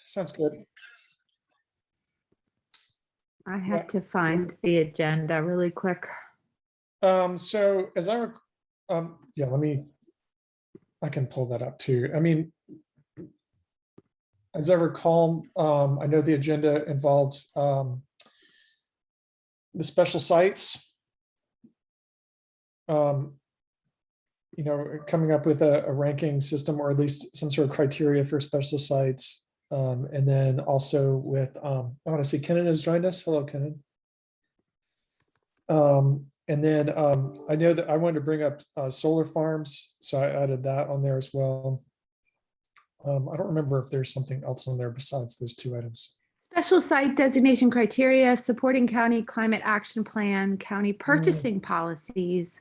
sounds good. I have to find the agenda really quick. So as I, yeah, I can pull that up too. I mean, as I recall, I know the agenda involves the special sites. You know, coming up with a ranking system, or at least some sort of criteria for special sites. And then also with, I want to see Kenan has joined us. Hello, Kenan. And then I know that I wanted to bring up solar farms, so I added that on there as well. I don't remember if there's something else on there besides those two items. Special site designation criteria, supporting county climate action plan, county purchasing policies,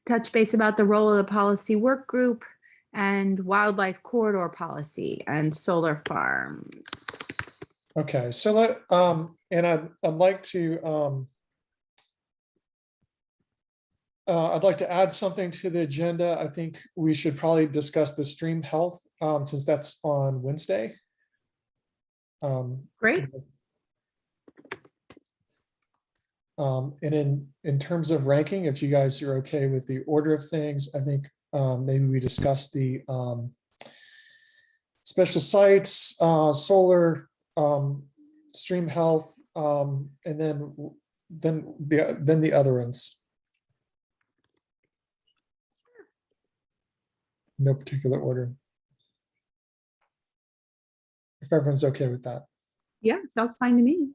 touch base about the role of the policy work group, and wildlife corridor policy and solar farms. Okay, so let and I'd like to I'd like to add something to the agenda. I think we should probably discuss the stream health since that's on Wednesday. Great. And in terms of ranking, if you guys are okay with the order of things, I think maybe we discuss the special sites, solar, stream health, and then the other ones. No particular order. If everyone's okay with that. Yeah, sounds fine to me.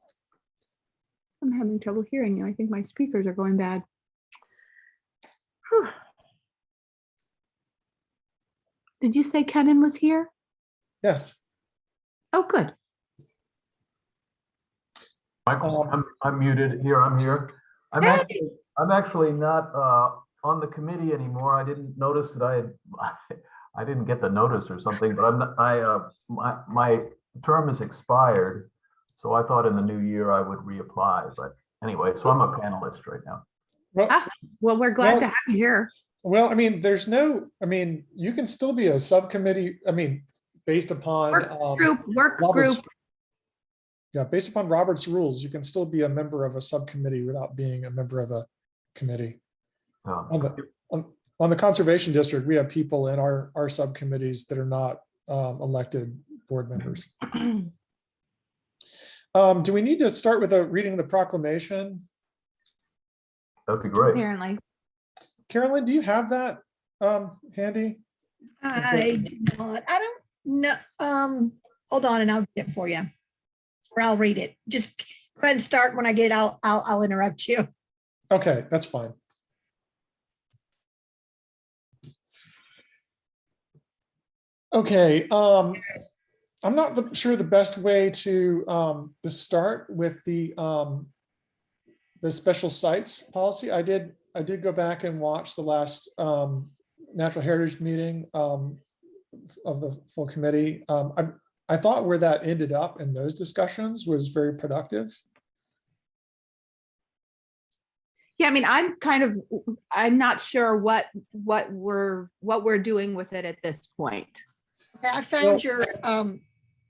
I'm having trouble hearing you. I think my speakers are going bad. Whew. Did you say Kenan was here? Yes. Oh, good. Michael, I'm muted here. I'm here. I'm actually not on the committee anymore. I didn't notice that I didn't get the notice or something, but I'm not, my term is expired, so I thought in the new year I would reapply. But anyway, so I'm a panelist right now. Well, we're glad to have you here. Well, I mean, you can still be a subcommittee. I mean, based upon work group. Yeah, based upon Robert's rules, you can still be a member of a subcommittee without being a member of a committee. On the conservation district, we have people in our subcommittees that are not elected board members. Do we need to start with reading the proclamation? That'd be great. Apparently. Carolyn, do you have that handy? I do not. I don't know. Hold on, and I'll get it for you, or I'll read it. Just go ahead and start. When I get, I'll interrupt you. Okay, that's fine. Okay, I'm not sure the best way to start with the special sites policy. I did go back and watch the last natural heritage meeting of the full committee. I thought where that ended up in those discussions was very productive. Yeah, I mean, I'm not sure what we're doing with it at this point. I found your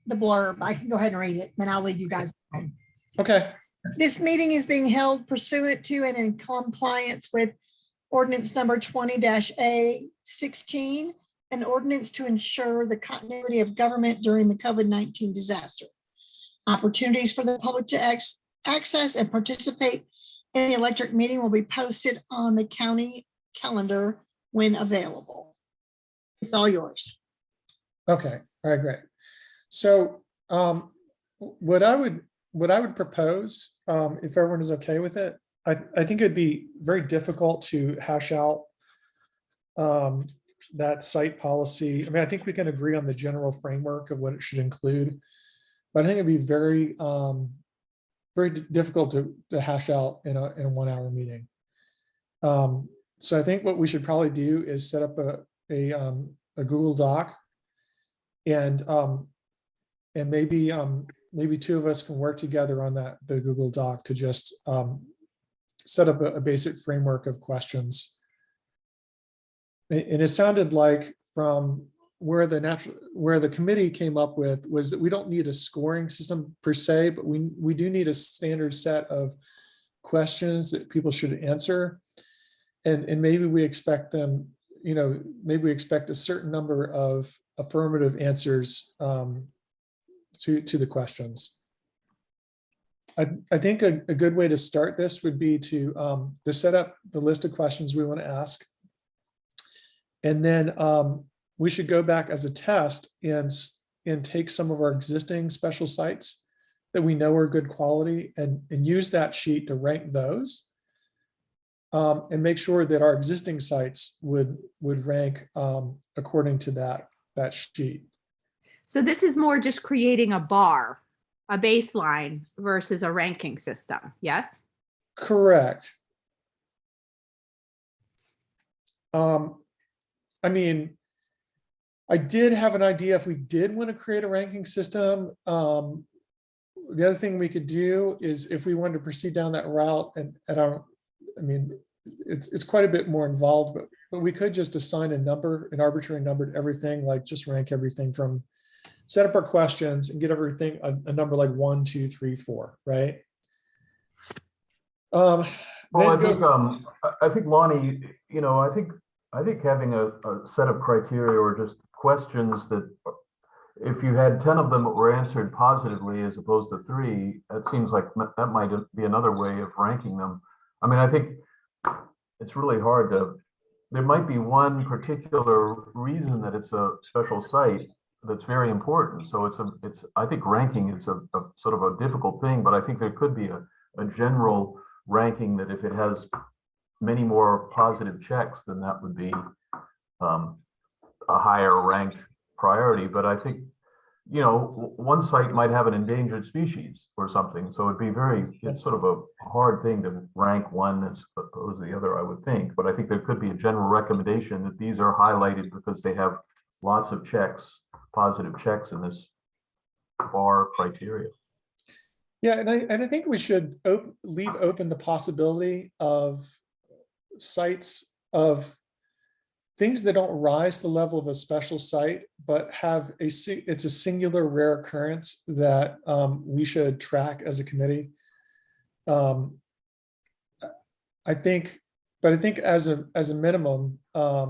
the blurb. I can go ahead and read it, then I'll leave you guys alone. Okay. This meeting is being held pursuant to and in compliance with ordinance number 20-A16, an ordinance to ensure the continuity of government during the COVID-19 disaster. Opportunities for the public to access and participate in the electric meeting will be posted on the county calendar when available. It's all yours. Okay. All right, great. So what I would propose, if everyone is okay with it, I think it'd be very difficult to hash out that site policy. I mean, I think we can agree on the general framework of what it should include, but I think it'd be very, very difficult to hash out in a 1 hour meeting. So I think what we should probably do is set up a Google Doc, and maybe two of us can work together on the Google Doc to just set up a basic framework of questions. And it sounded like from where the committee came up with was that we don't need a scoring system per se, but we do need a standard set of questions that people should answer. And maybe we expect them, maybe we expect a certain number of affirmative answers to the questions. I think a good way to start this would be to set up the list of questions we want to ask. And then we should go back as a test and take some of our existing special sites that we know are good quality and use that sheet to rank those. And make sure that our existing sites would rank according to that sheet. So this is more just creating a bar, a baseline versus a ranking system. Yes? Correct. I mean, I did have an idea if we did want to create a ranking system. The other thing we could do is if we wanted to proceed down that route, and I mean, it's quite a bit more involved, but we could just assign a number, an arbitrary number to everything, like just rank everything from set up our questions and get everything a number like 1, 2, 3, 4, right? Well, I think Lonnie, I think having a set of criteria or just questions that if you had 10 of them that were answered positively as opposed to 3, it seems like that might be another way of ranking them. I mean, I think it's really hard there might be one particular reason that it's a special site that's very important. So I think ranking is a sort of a difficult thing, but I think there could be a general ranking that if it has many more positive checks, then that would be a higher ranked priority. But I think, one site might have an endangered species or something. So it's sort of a hard thing to rank one as opposed to the other, I would think. But I think there could be a general recommendation that these are highlighted because they have lots of checks, positive checks in this bar criteria. Yeah, and I think we should leave open the possibility of sites of things that don't rise to the level of a special site, but it's a singular rare occurrence that we should track as a committee. I think as a minimum, I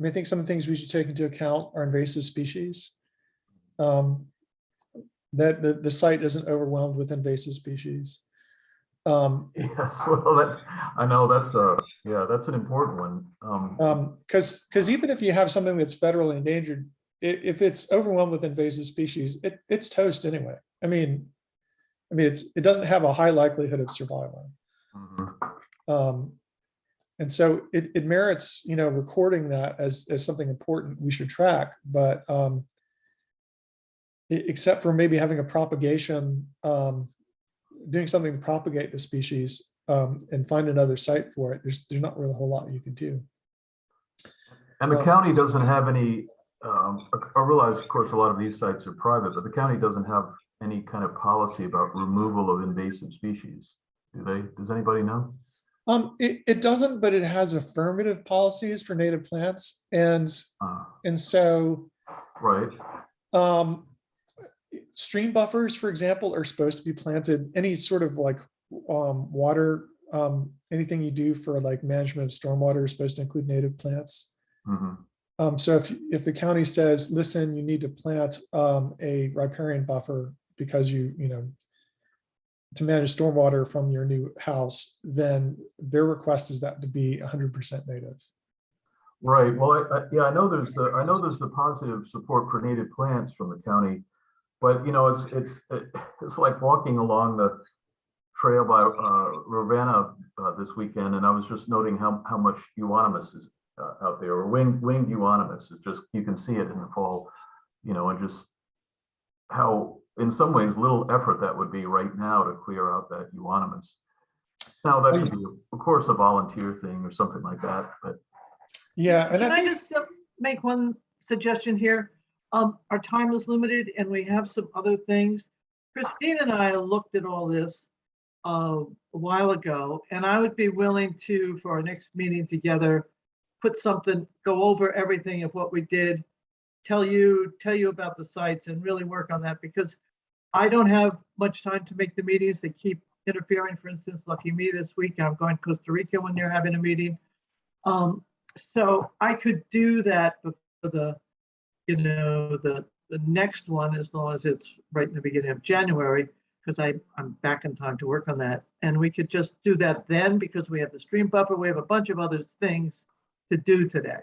think some of the things we should take into account are invasive species. That the site isn't overwhelmed with invasive species. Yes, well, that's an important one. Because even if you have something that's federally endangered, if it's overwhelmed with invasive species, it's toast anyway. I mean, it doesn't have a high likelihood of survival. Mm-hmm. And so it merits, recording that as something important we should track. But except for maybe having a propagation, doing something to propagate the species and find another site for it, there's not really a whole lot you can do. And the county doesn't have any, I realize, of course, a lot of these sites are private, but the county doesn't have any kind of policy about removal of invasive species, do they? Does anybody know? It doesn't, but it has affirmative policies for native plants. And so, right. Stream buffers, for example, are supposed to be planted. Any sort of like water, anything you do for like management of stormwater is supposed to include native plants. Mm-hmm. So if the county says, listen, you need to plant a riparian buffer because to manage stormwater from your new house, then their request is that to be 100% native. Right. Well, I know there's the positive support for native plants from the county. But it's like walking along the trail by Ravenna this weekend, and I was just noting how much euonymus is out there, or winged euonymus is just, you can see it in the fall, and just how in some ways little effort that would be right now to clear out that euonymus. Now that could be, of course, a volunteer thing or something like that. But yeah, and can I just make one suggestion here? Our time is limited and we have some other things. Christine and I looked at all this a while ago, and I would be willing to, for our next meeting together, put something, go over everything of what we did, tell you about the sites and really work on that, because I don't have much time to make the meetings. They keep interfering. For instance, lucky me this week, I'm going to Costa Rica when they're having a meeting. So I could do that before the next one, as long as it's right in the beginning of January, because I'm back in time to work on that. And we could just do that then, because we have the stream buffer, we have a bunch of other things to do today.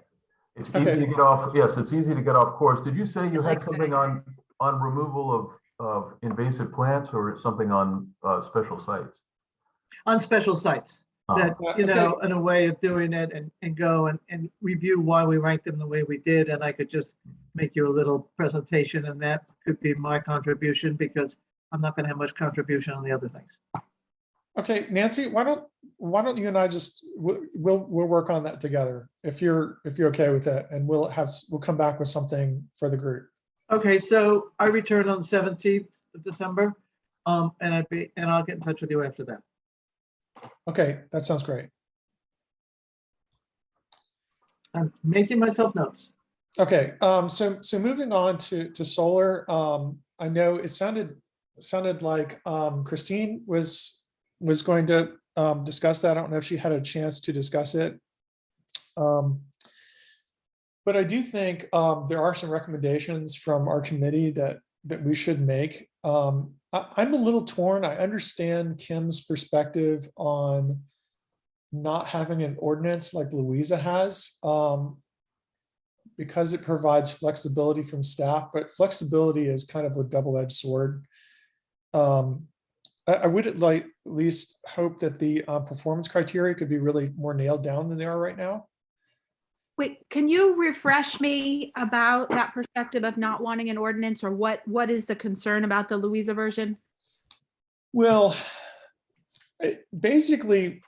It's easy to get off. Yes, it's easy to get off course. Did you say you had like something on removal of invasive plants, or something on special sites? On special sites, that, Okay. in a way of doing it and go and review why we ranked them the way we did. And I could just make you a little presentation, and that could be my contribution, because I'm not going to have much contribution on the other things. Okay, Nancy, why don't you and I just, we'll work on that together if you're okay with it, and we'll come back with something for the group. Okay, so I return on the 17th of December, and I'll get in touch with you after that. Okay, that sounds great. I'm making myself notes. Okay, so moving on to solar, I know it sounded like Christine was going to discuss that. I don't know if she had a chance to discuss it. But I do think there are some recommendations from our committee that we should make. I'm a little torn. I understand Kim's perspective on not having an ordinance like Louisa has, because it provides flexibility from staff, but flexibility is kind of a double-edged sword. I would at least hope that the performance criteria could be really more nailed down than they are right now. Wait, can you refresh me about that perspective of not wanting an ordinance, or what is the concern about the Louisa version? Well, basically,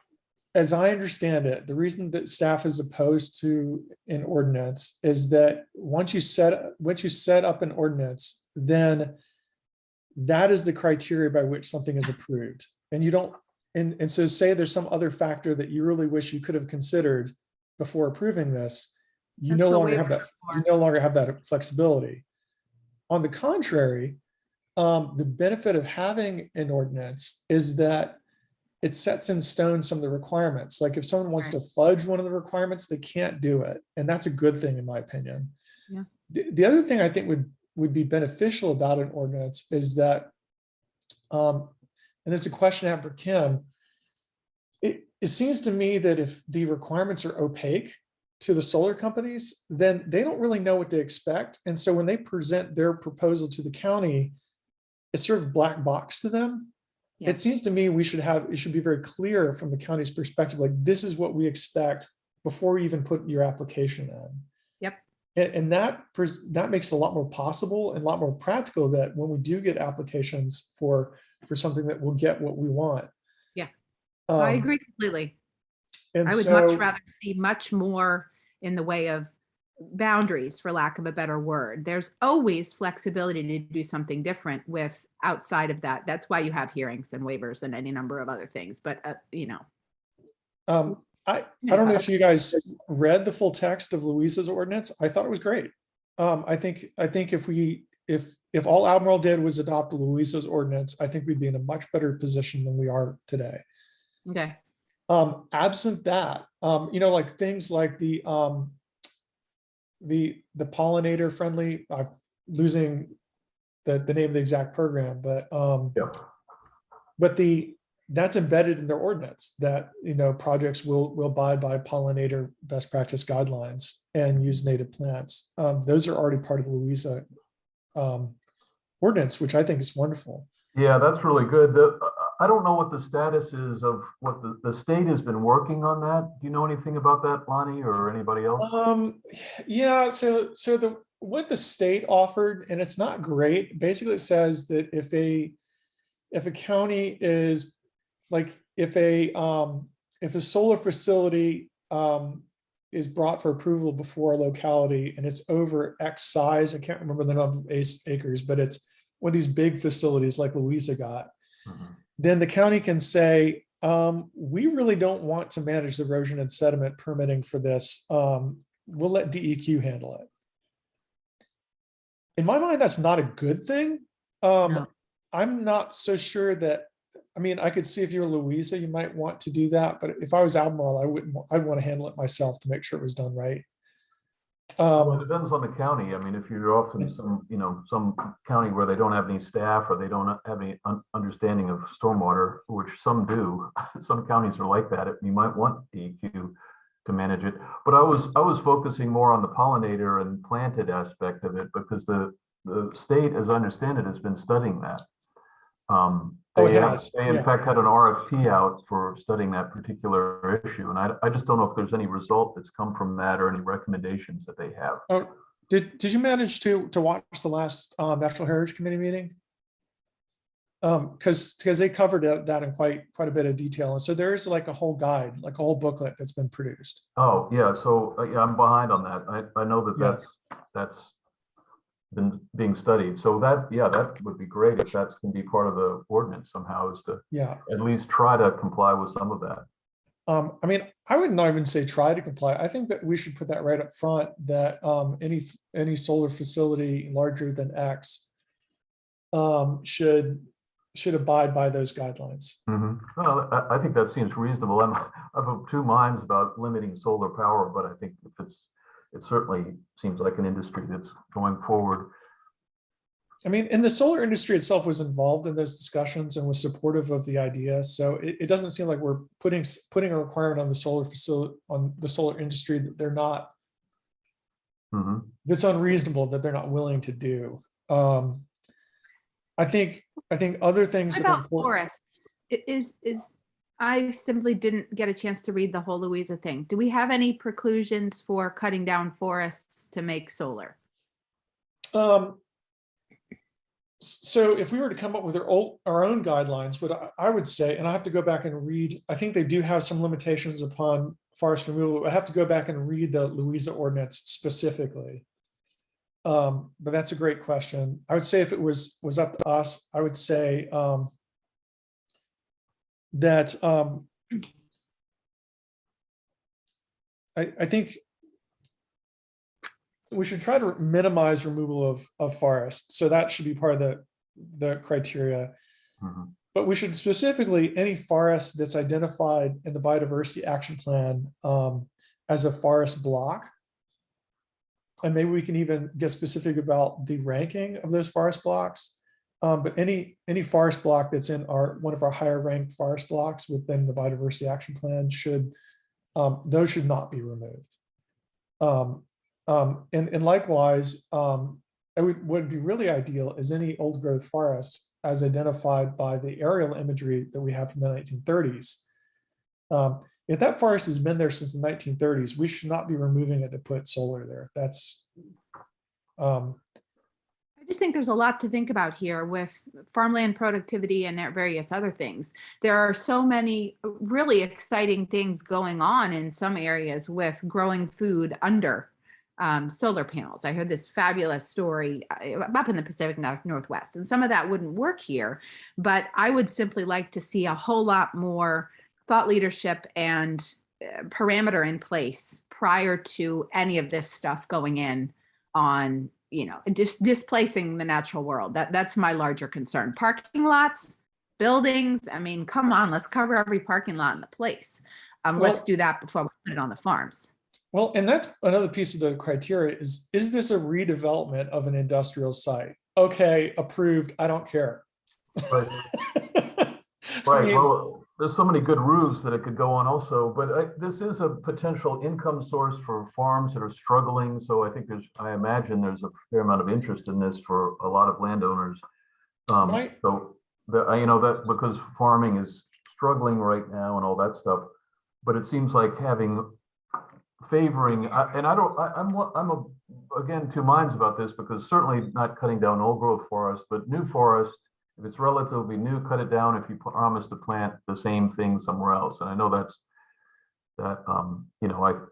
as I understand it, the reason that staff is opposed to an ordinance is that once you set up an ordinance, then that is the criteria by which something is approved. And you don't, and so say there's some other factor that you really wish you could have considered before approving this, you no longer have that flexibility. On the contrary, the benefit of having an ordinance is that it sets in stone some of the requirements. Like if someone wants to fudge one of the requirements, they can't do it. And that's a good thing, in my opinion. Yeah. The other thing I think would be beneficial about an ordinance is that, and there's a question I have for Kim, it seems to me that if the requirements are opaque to the solar companies, then they don't really know what to expect. And so when they present their proposal to the county, it's sort of black box to them. Yeah. It seems to me it should be very clear from the county's perspective, like this is what we expect before you even put your application in. Yep. And that makes it a lot more possible and a lot more practical that when we do get applications for something that we'll get what we want. Yeah, I agree completely. I would much rather see much more in the way of boundaries, for lack of a better word. There's always flexibility to do something different with outside of that. That's why you have hearings and waivers and any number of other things. But I don't know if you guys read the full text of Louisa's ordinance. I thought it was great. I think if all Albemarle did was adopt Louisa's ordinance, I think we'd be in a much better position than we are today. Okay. Absent that, like things like the pollinator friendly, I'm losing the name of the exact program, but that's embedded in their ordinance that projects will abide by pollinator best practice guidelines and use native plants. Those are already part of the Louisa ordinance, which I think is wonderful. Yeah, that's really good. I don't know what the status is of what the state has been working on that. Do you know anything about that, Lonnie, or anybody else? Yeah, so what the state offered, and it's not great, basically it says that if a county is like, if a solar facility is brought for approval before a locality and it's over X size, I can't remember the number of acres, but it's one of these big facilities like Louisa got, then the county can say, we really don't want to manage the erosion and sediment permitting for this. We'll let DEQ handle it. In my mind, that's not a good thing. No. I'm not so sure that, I mean, I could see if you're Louisa, you might want to do that, but if I was Albemarle, I'd want to handle it myself to make sure it was done right. Well, it depends on the county. I mean, if you're off in some, some county where they don't have any staff or they don't have any understanding of stormwater, which some do, some counties are like that, you might want DEQ to manage it. But I was focusing more on the pollinator and planted aspect of it, because the state, as I understand it, has been studying that. They in fact had an RFP out for studying that particular issue, and I just don't know if there's any result that's come from that or any recommendations that they have. Oh, did you manage to watch the last National Heritage Committee meeting? Because they covered that in quite a bit of detail, and so there is like a whole guide, like a whole booklet that's been produced. Oh yeah, so yeah, I'm behind on that. I know that that's been being studied. So that would be great if that can be part of the ordinance somehow, is to at least try to comply with some of that. I mean, I would not even say try to comply. I think that we should put that right up front, that any solar facility larger than X should abide by those guidelines. Well, I think that seems reasonable. I'm of two minds about limiting solar power, but I think if it certainly seems like an industry that's going forward. I mean, and the solar industry itself was involved in those discussions and was supportive of the idea. So it doesn't seem like we're putting a requirement on the solar facility, on the solar industry, that they're not, that's unreasonable, that they're not willing to do. I think other things What about forests? I simply didn't get a chance to read the whole Louisa thing. Do we have any preclusions for cutting down forests to make solar? So if we were to come up with our own guidelines, what I would say, and I have to go back and read, I think they do have some limitations upon forest removal. I have to go back and read the Louisa ordinance specifically. But that's a great question. I would say if it was up to us, I would say that I think we should try to minimize removal of forest. So that should be part of the criteria. But we should specifically, any forest that's identified in the biodiversity action plan as a forest block. And maybe we can even get specific about the ranking of those forest blocks. But any forest block that's in one of our higher ranked forest blocks within the biodiversity action plan those should not be removed. And likewise, what would be really ideal is any old growth forest as identified by the aerial imagery that we have from the 1930s. If that forest has been there since the 1930s, we should not be removing it to put solar there. That's I just think there's a lot to think about here with farmland productivity and various other things. There are so many really exciting things going on in some areas with growing food under solar panels. I heard this fabulous story up in the Pacific Northwest, and some of that wouldn't work here, but I would simply like to see a whole lot more thought leadership and parameter in place prior to any of this stuff going in on, just displacing the natural world. That's my larger concern. Parking lots, buildings, I mean, come on, let's cover every parking lot in the place. Let's do that before we put it on the farms. Well, and that's another piece of the criteria is this a redevelopment of an industrial site? Okay, approved, I don't care. Right. Well, there's so many good roofs that it could go on also, but this is a potential income source for farms that are struggling. So I imagine there's a fair amount of interest in this for a lot of landowners. So that because farming is struggling right now and all that stuff, but it seems like favoring, I'm again two minds about this, because certainly not cutting down old growth forest, but new forest. If it's relatively new, cut it down if you promise to plant the same thing somewhere else. And I know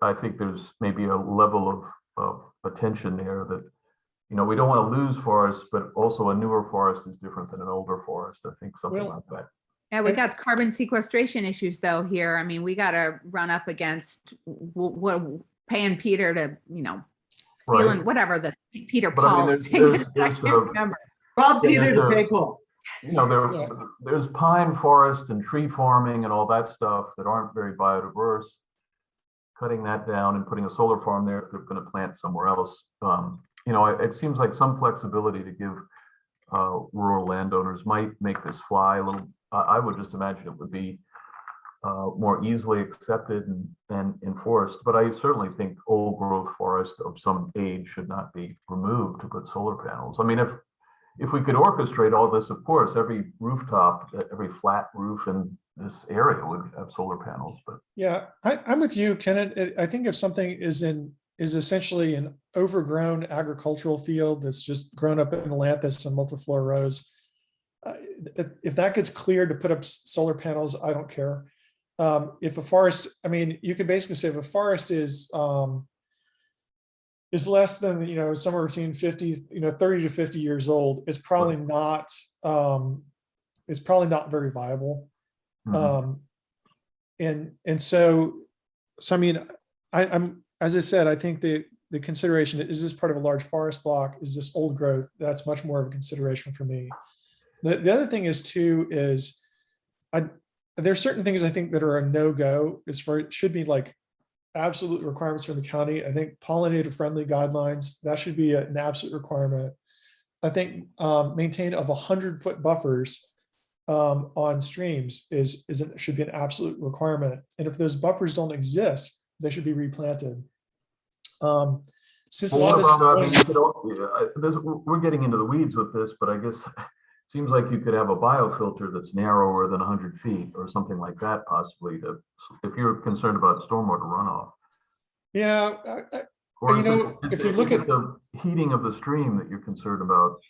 I think there's maybe a level of attention there that, we don't want to lose forests, but also a newer forest is different than an older forest. I think something like that. Yeah, we got carbon sequestration issues though here. I mean, we got to run up against what paying Peter to, stealing Right. whatever the Peter But I Paul mean, thing is. I there's can't remember. Rob Yeah, Peter there's to a- pay Paul. Yeah. there's pine forest and tree farming and all that stuff that aren't very biodiverse. Cutting that down and putting a solar farm there if they're going to plant somewhere else. It seems like some flexibility to give rural landowners might make this fly a little. I would just imagine it would be more easily accepted and enforced. But I certainly think old growth forest of some age should not be removed to put solar panels. I mean, if we could orchestrate all this, of course, every rooftop, every flat roof in this area would have solar panels. But Yeah, I'm with you, Kenneth. I think if something is essentially an overgrown agricultural field that's just grown up in Atlantis and multiflora rows, if that gets cleared to put up solar panels, I don't care. If a forest, I mean, you could basically say if a forest is less than, somewhere between 30 to 50 years old, it's probably not very viable. And so I mean, I'm, as I said, I think the consideration is this part of a large forest block? Is this old growth? That's much more of a consideration for me. The other thing is too, is there's certain things I think that are a no-go as far, it should be like absolute requirements from the county. I think pollinator friendly guidelines, that should be an absolute requirement. I think maintain of 100-foot buffers on streams should be an absolute requirement. And if those buffers don't exist, they should be replanted. Since a lot of this, we're getting into the weeds with this, but I guess it seems like you could have a biofilter that's narrower than 100 feet or something like that, possibly, if you're concerned about stormwater runoff. Yeah, Or if you look at the heating of the stream that you're concerned about.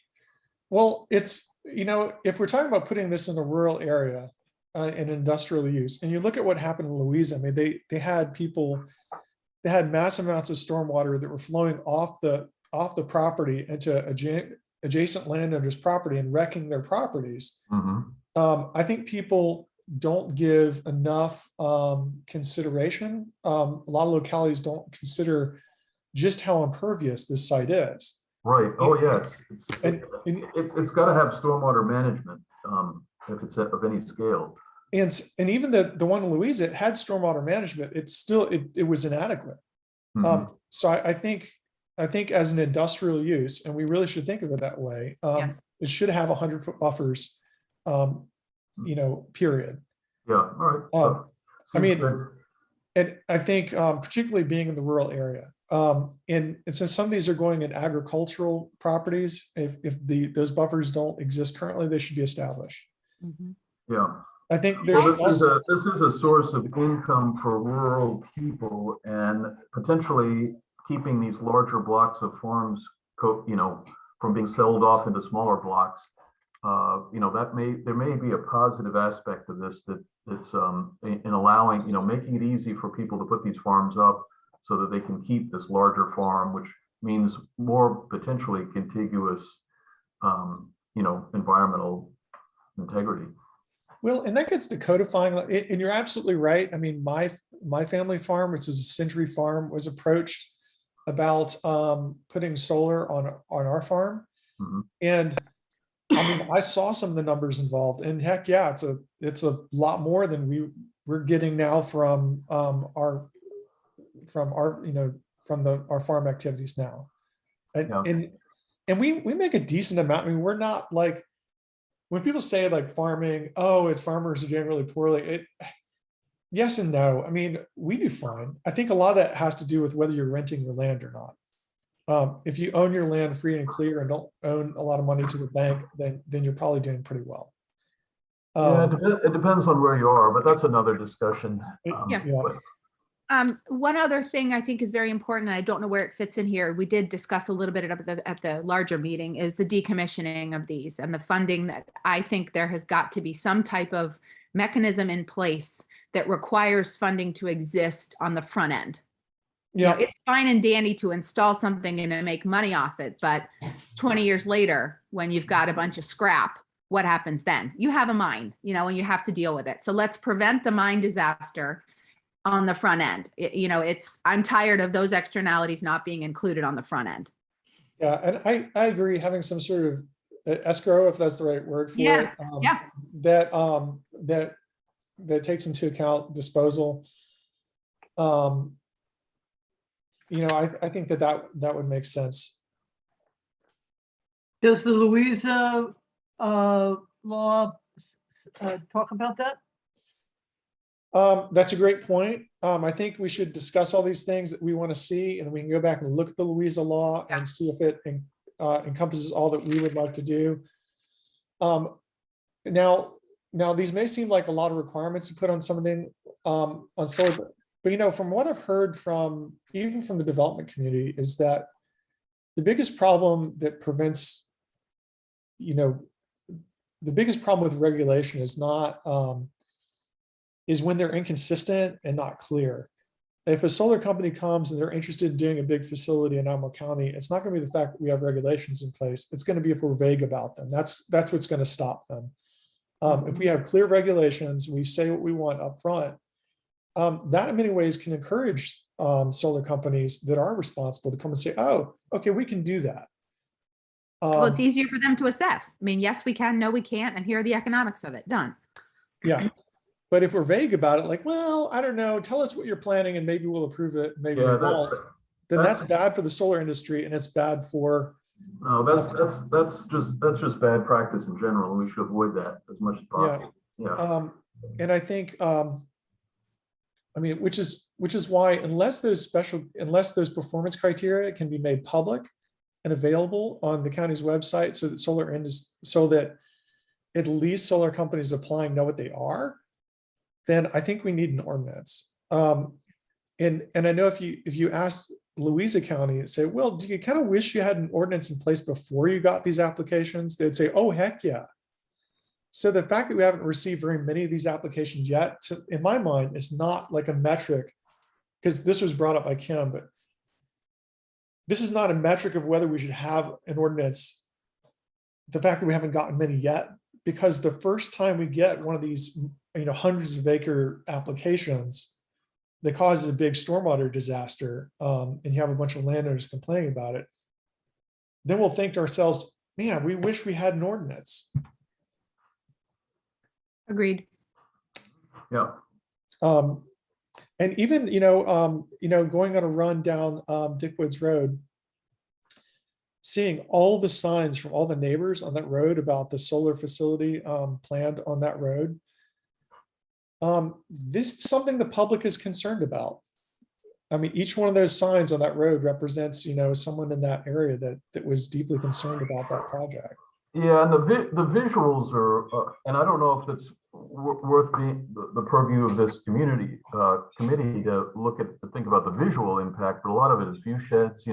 Well, it's, if we're talking about putting this in a rural area, in industrial use, and you look at what happened in Louisa, I mean, they had massive amounts of stormwater that were flowing off the property into adjacent landowners' property and wrecking their properties. I think people don't give enough consideration. A lot of localities don't consider just how impervious this site is. Right. Oh, yes. It's got to have stormwater management if it's of any scale. And even the one in Louisa, it had stormwater management. It's still it was inadequate. So I think as an industrial use, and we really should think of it that way. Yes. It should have 100-foot buffers. Period. Yeah. All right. I mean, and I think particularly being in the rural area. And since some of these are going in agricultural properties, if those buffers don't exist currently, they should be established. Yeah. I think this is a source of income for rural people, and potentially keeping these larger blocks of farms, from being sold off into smaller blocks. There may be a positive aspect of this that's in allowing, making it easy for people to put these farms up so that they can keep this larger farm, which means more potentially contiguous, environmental integrity. Well, and that gets to codifying, and you're absolutely right. I mean, my family farm, which is a Century Farm, was approached about putting solar on our farm, and I mean, I saw some of the numbers involved, and heck, yeah, it's a lot more than we're getting now from our farm activities now, and we make a decent amount. I mean, we're not like, when people say like farming, oh, it's farmers are doing really poorly. Yes and no. I mean, we do fine. I think a lot of that has to do with whether you're renting your land or not. If you own your land free and clear and don't own a lot of money to the bank, then you're probably doing pretty well. It depends on where you are, but that's another discussion. One other thing I think is very important, and I don't know where it fits in here. We did discuss a little bit at the larger meeting, is the decommissioning of these and the funding. That I think there has got to be some type of mechanism in place that requires funding to exist on the front end. Yeah, it's fine and dandy to install something and to make money off it, but 20 years later, when you've got a bunch of scrap, what happens then? You have a mine, and you have to deal with it. So let's prevent the mine disaster on the front end. I'm tired of those externalities not being included on the front end. Yeah, and I agree, having some sort of escrow, if that's the right word for Yeah, it. That takes into account disposal. I think that would make sense. Does the Louisa law talk about that? That's a great point. I think we should discuss all these things that we want to see, and we can go back and look at the Louisa law and see if it encompasses all that we would like to do. Now these may seem like a lot of requirements to put on something on solar, but from what I've heard even from the development community, is that the biggest problem that prevents, the biggest problem with regulation is not is when they're inconsistent and not clear. If a solar company comes and they're interested in doing a big facility in Albemarle County, it's not going to be the fact that we have regulations in place. It's going to be if we're vague about them. That's what's going to stop them. If we have clear regulations, we say what we want up front, that in many ways can encourage solar companies that are responsible to come and say, oh, okay, we can do that. Well, it's easier for them to assess. I mean, yes, we can, no, we can't, and here are the economics of it, done. Yeah. But if we're vague about it, like, well, I don't know, tell us what you're planning and maybe we'll approve it, maybe we won't, then that's bad for the solar industry, and it's bad for. No, that's just bad practice in general, and we should avoid that as much as possible. Yeah. And I think, which is why, unless those performance criteria can be made public and available on the county's website, so that at least solar companies applying know what they are, then I think we need an ordinance. And I know if you asked Louisa County and say, well, do you kind of wish you had an ordinance in place before you got these applications? They'd say, oh, heck yeah. So the fact that we haven't received very many of these applications yet, in my mind, is not like a metric, because this was brought up by Kim, but this is not a metric of whether we should have an ordinance. The fact that we haven't gotten many yet, because the first time we get one of these, hundreds of acre applications that causes a big stormwater disaster, and you have a bunch of landowners complaining about it, then we'll think to ourselves, man, we wish we had an ordinance. Agreed. Yeah. And even, going on a run down Dick Woods Road, seeing all the signs from all the neighbors on that road about the solar facility planned on that road. This is something the public is concerned about. I mean, each one of those signs on that road represents, someone in that area that was deeply concerned about that project. Yeah, and the visuals are, and I don't know if that's worth the purview of this committee to think about the visual impact, but a lot of it is view sheds.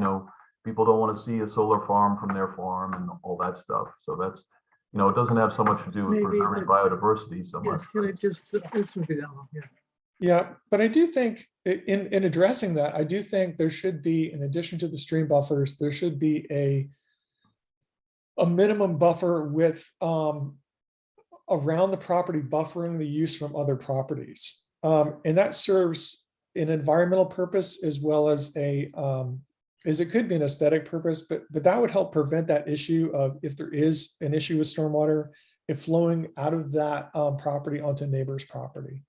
People don't want to see a solar farm from their farm and all that stuff. So that's, it doesn't have so much to do with Maybe, preserving biodiversity so much. Yes, can it just, this would be that one, yeah. Yeah, but I do think in addressing that, I do think there should be, in addition to the stream buffers, there should be a minimum buffer with around the property, buffering the use from other properties. And that serves an environmental purpose as well as as it could be an aesthetic purpose, but that would help prevent that issue of, if there is an issue with stormwater, it flowing out of that property onto a neighbor's property.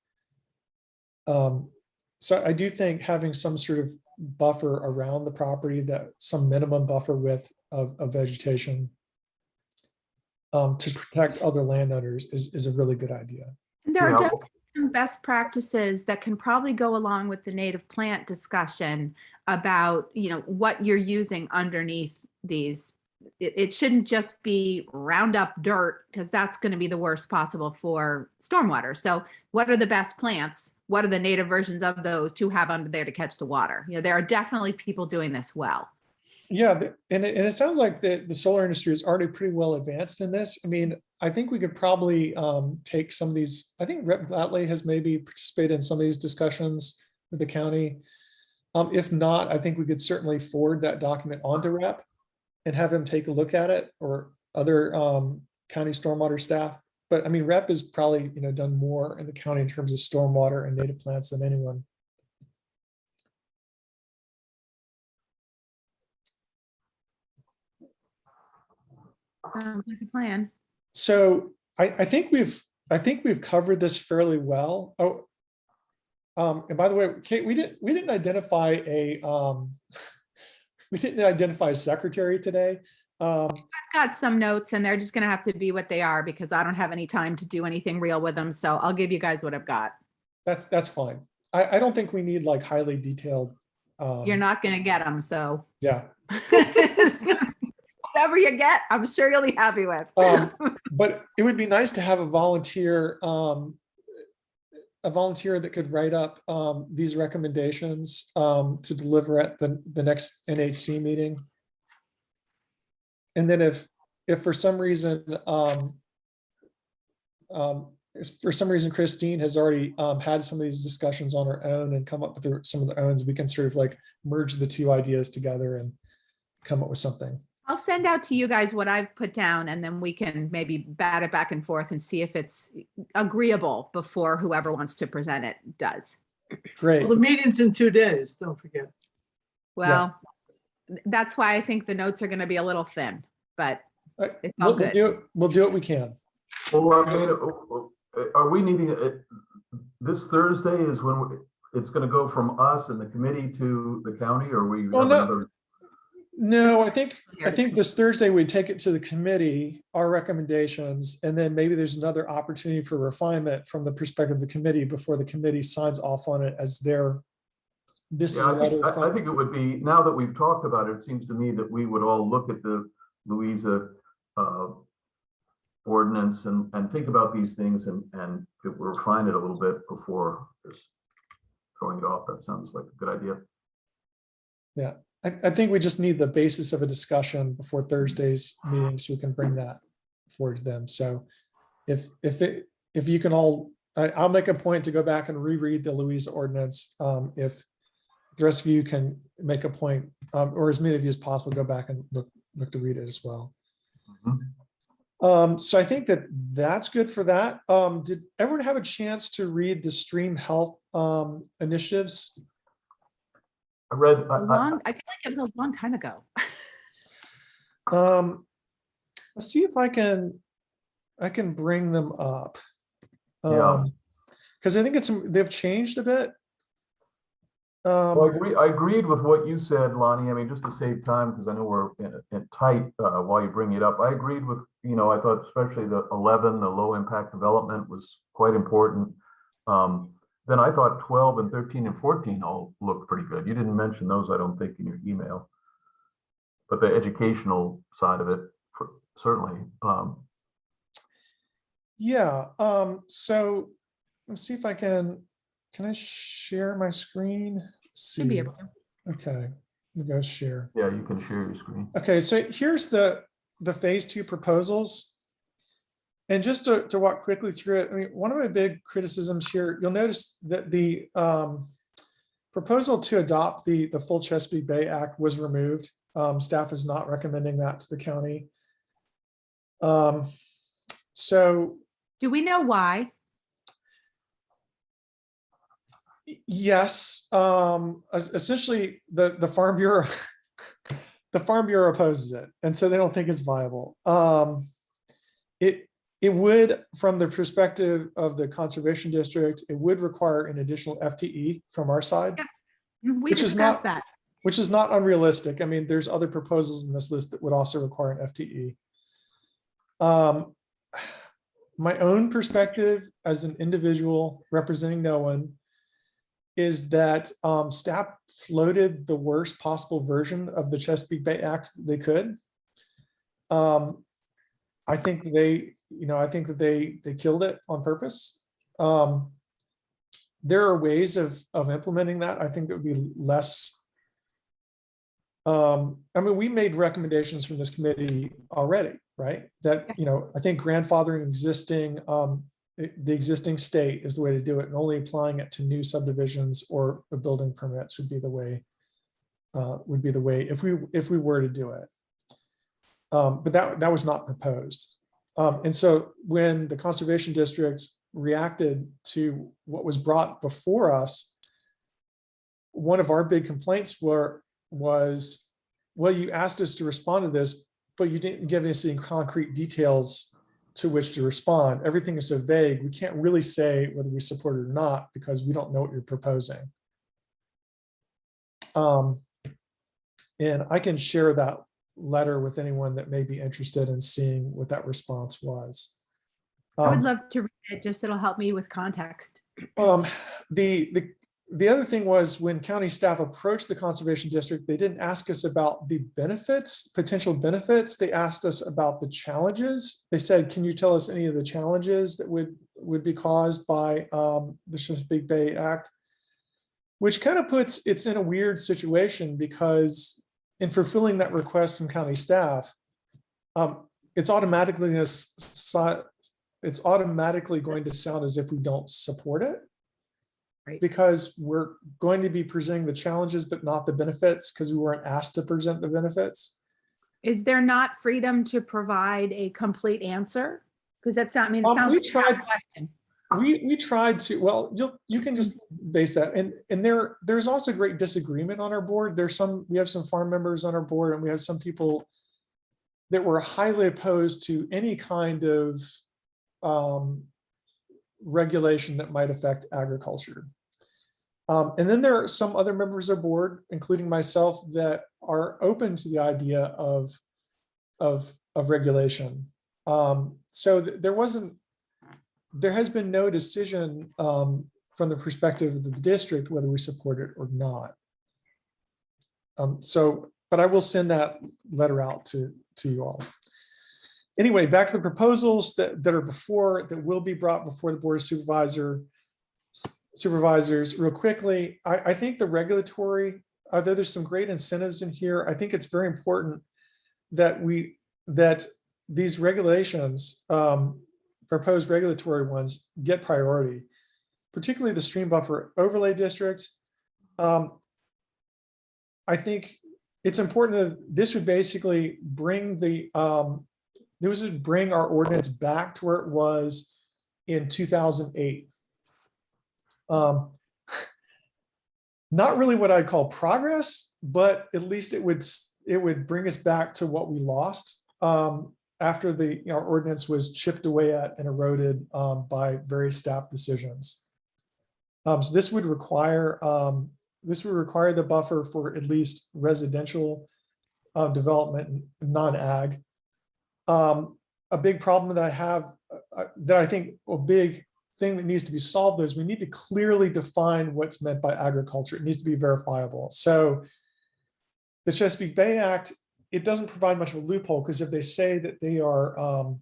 So I do think having some sort of buffer around the property, that some minimum buffer width of vegetation to protect other landowners is a really good idea. There are definitely some best practices that can probably go along with the native plant discussion about, what you're using underneath these. It shouldn't just be round up dirt, because that's going to be the worst possible for stormwater. So what are the best plants? What are the native versions of those to have under there to catch the water? There are definitely people doing this well. Yeah, and it sounds like the solar industry is already pretty well advanced in this. I mean, I think we could probably take some of these. I think Rep Glatley has maybe participated in some of these discussions with the county. If not, I think we could certainly forward that document on to Rep and have him take a look at it, or other county stormwater staff. But I mean, rep is probably, done more in the county in terms of stormwater and native plants than anyone. Sounds like a plan. So I think we've covered this fairly well. Oh, and by the way, Kate, we didn't identify a secretary today. I've got some notes and they're just gonna have to be what they are because I don't have any time to do anything real with them. So I'll give you guys what I've got. That's fine. I don't think we need like highly detailed. You're not gonna get them, so. Yeah. Whatever you get, I'm sure you'll be happy with. But it would be nice to have a volunteer that could write up these recommendations to deliver at the next NHC meeting. And then if for some reason Christine has already had some of these discussions on her own and come up with some of their own, we can sort of like merge the two ideas together and come up with something. I'll send out to you guys what I've put down and then we can maybe bat it back and forth and see if it's agreeable before whoever wants to present it does. Great. Well, the meeting's in 2 days, don't forget. Well, that's why I think the notes are going to be a little thin, but it's all We'll good. do what we can. Well, I mean, are we needing it? This Thursday is when it's going to go from us and the committee to the county, or we? Oh, have no. another- No, I think this Thursday we take it to the committee, our recommendations, and then maybe there's another opportunity for refinement from the perspective of the committee before the committee signs off on it as their. This is a Yeah, letter I from. think it would be, now that we've talked about it, it seems to me that we would all look at the Louisa ordinance and think about these things and refine it a little bit before just throwing it off. That sounds like a good idea. Yeah, I think we just need the basis of a discussion before Thursday's meeting so we can bring that forward to them. So if you can all, I'll make a point to go back and reread the Louisa ordinance. If the rest of you can make a point, or as many of you as possible, go back and look to read it as well. Mhm. So I think that's good for that. Did everyone have a chance to read the stream health initiatives? I read, I feel like it was a long time ago. Let's see if I can bring them up. Yeah. Because I think they've changed a bit. well, I agreed with what you said, Lonnie. I mean, just to save time, because I know we're in tight while you bring it up. I agreed with, I thought especially the 11, the low impact development was quite important. Then I thought 12 and 13 and 14 all looked pretty good. You didn't mention those, I don't think, in your email. But the educational side of it, certainly. Yeah. So let's see if I can I share my screen? Let's Should be see. able to. Okay, let me go share. Yeah, you can share your screen. Okay, so here's the phase 2 proposals. And just to walk quickly through it, I mean, one of my big criticisms here, you'll notice that the proposal to adopt the full Chesapeake Bay Act was removed. Staff is not recommending that to the county. So Do we know why? yes, essentially the Farm Bureau, the Farm Bureau opposes it, and so they don't think it's viable. It would, from the perspective of the conservation district, it would require an additional FTE from our side, We Which is discussed not- that. which is not unrealistic. I mean, there's other proposals in this list that would also require an FTE. My own perspective as an individual representing no one is that staff floated the worst possible version of the Chesapeake Bay Act they could. I think that they killed it on purpose. There are ways of implementing that. I think that would be less. I mean, we made recommendations from this committee already, right? That, I think grandfathering the existing state is the way to do it, and only applying it to new subdivisions or building permits would be the way. If we were to do it. But that was not proposed. And so when the conservation district reacted to what was brought before us, one of our big complaints was, well, you asked us to respond to this, but you didn't give us any concrete details to which to respond. Everything is so vague. We can't really say whether we support it or not because we don't know what you're proposing. And I can share that letter with anyone that may be interested in seeing what that response was. I would love to read it, just it'll help me with context. The other thing was when county staff approached the conservation district, they didn't ask us about the benefits, potential benefits. They asked us about the challenges. They said, can you tell us any of the challenges that would be caused by the Chesapeake Bay Act? Which kind of puts it's in a weird situation because in fulfilling that request from county staff, it's automatically going to sound as if we don't support it. Right. Because we're going to be presenting the challenges, but not the benefits, because we weren't asked to present the benefits. Is there not freedom to provide a complete answer? Because that's not, I mean, it sounds we like a tried- question. We tried to, well, you can just base that. And there's also great disagreement on our board. We have some farm members on our board, and we have some people that were highly opposed to any kind of regulation that might affect agriculture. And then there are some other members of the board, including myself, that are open to the idea of regulation. So there has been no decision from the perspective of the district whether we support it or not. But I will send that letter out to you all. Anyway, back to the proposals that will be brought before the Board of Supervisors real quickly. I think the regulatory, although there's some great incentives in here, I think it's very important that these regulations, proposed regulatory ones, get priority, particularly the stream buffer overlay districts. I think it's important that this would basically bring our ordinance back to where it was in 2008. Not really what I'd call progress, but at least it would bring us back to what we lost after our ordinance was chipped away at and eroded by various staff decisions. So this would require the buffer for at least residential development, non-ag. A big problem that I have, that I think a big thing that needs to be solved is we need to clearly define what's meant by agriculture. It needs to be verifiable. So the Chesapeake Bay Act, it doesn't provide much of a loophole, because if they say that they are,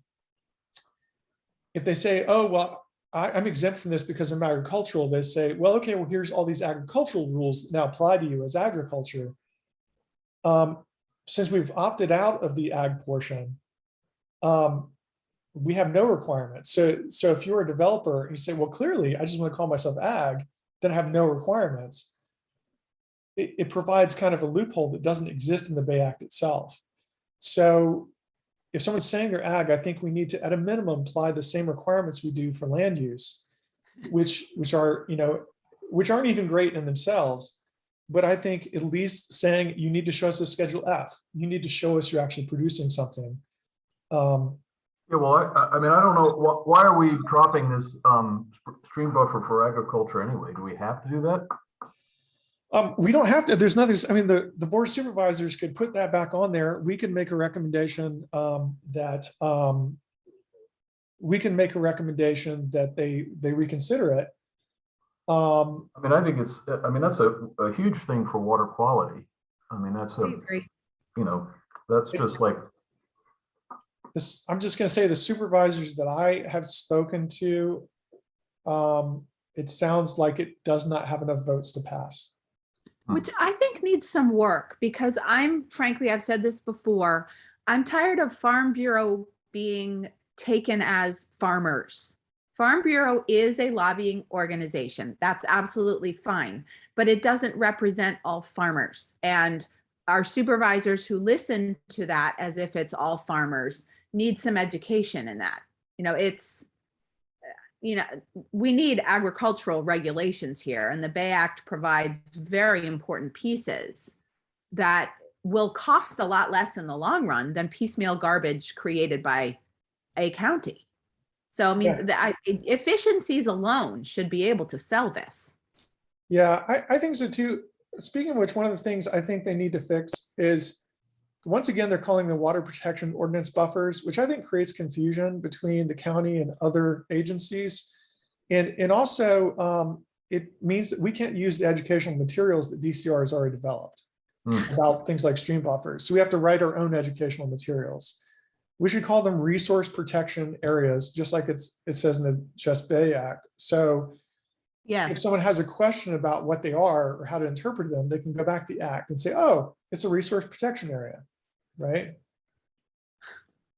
if they say, oh, well, I'm exempt from this because I'm agricultural, they say, well, okay, well, here's all these agricultural rules that now apply to you as agriculture. Since we've opted out of the ag portion, we have no requirements. So if you're a developer and you say, well, clearly I just want to call myself ag, then I have no requirements. It provides kind of a loophole that doesn't exist in the Bay Act itself. So if someone's saying they're ag, I think we need to, at a minimum, apply the same requirements we do for land use, which aren't even great in themselves. But I think at least saying you need to show us a Schedule F, you need to show us you're actually producing something. Yeah, well, I mean, I don't know, why are we dropping this stream buffer for agriculture anyway? Do we have to do that? We don't have to. There's nothing. I mean, the Board of Supervisors could put that back on there. We can make a recommendation that they reconsider it. I mean, I think that's a huge thing for water quality. I mean, that's that's just like this. I'm just going to say the supervisors that I have spoken to, it sounds like it does not have enough votes to pass. Which I think needs some work, because frankly, I've said this before, I'm tired of Farm Bureau being taken as farmers. Farm Bureau is a lobbying organization. That's absolutely fine, but it doesn't represent all farmers. And our supervisors who listen to that as if it's all farmers needs some education in that. We need agricultural regulations here, and the Bay Act provides very important pieces that will cost a lot less in the long run than piecemeal garbage created by a county. So, I mean, efficiencies alone should be able to sell this. Yeah, I think so too. Speaking of which, one of the things I think they need to fix is, once again, they're calling the water protection ordinance buffers, which I think creates confusion between the county and other agencies. And also it means that we can't use the educational materials that DCR has already developed about things like stream buffers. So we have to write our own educational materials. We should call them resource protection areas, just like it says in the Chesapeake Bay Act. So if someone has a question about what they are or how to interpret them, they can go back to the act and say, oh, it's a resource protection area, right?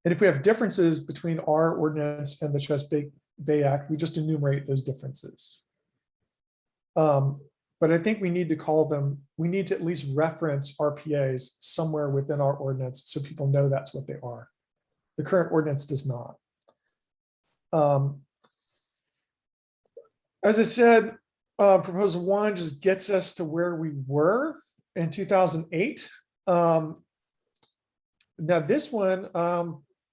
And if we have differences between our ordinance and the Chesapeake Bay Act, we just enumerate those differences. But I think we need to call them, we need to at least reference RPAs somewhere within our ordinance so people know that's what they are. The current ordinance does not. As I said, proposal 1 just gets us to where we were in 2008. Now this one,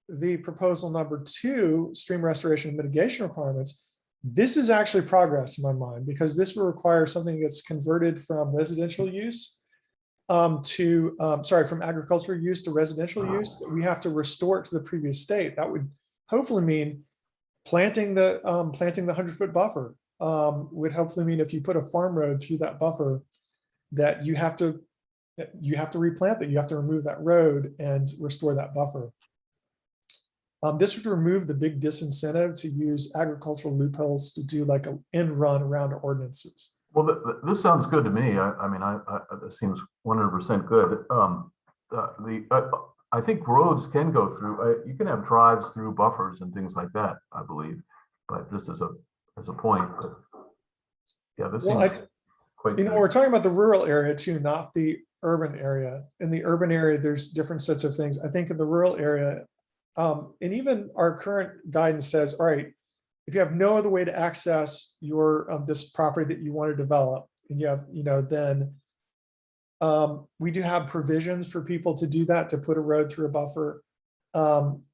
the proposal number 2, stream restoration and mitigation requirements, this is actually progress in my mind, because this will require something that gets converted from residential use from agricultural use to residential use. We have to restore it to the previous state. That would hopefully mean planting the 100-foot buffer. Would hopefully mean if you put a farm road through that buffer, that you have to replant that, you have to remove that road and restore that buffer. This would remove the big disincentive to use agricultural loopholes to do like an end run around ordinances. Well, this sounds good to me. I mean, this seems 100% good. I think roads can go through. You can have drives through buffers and things like that, I believe. But just as a point, but yeah, this seems quite. We're talking about the rural area too, not the urban area. In the urban area, there's different sets of things. I think in the rural area, and even our current guidance says, all right, if you have no other way to access your this property that you want to develop, and you have, then we do have provisions for people to do that, to put a road through a buffer.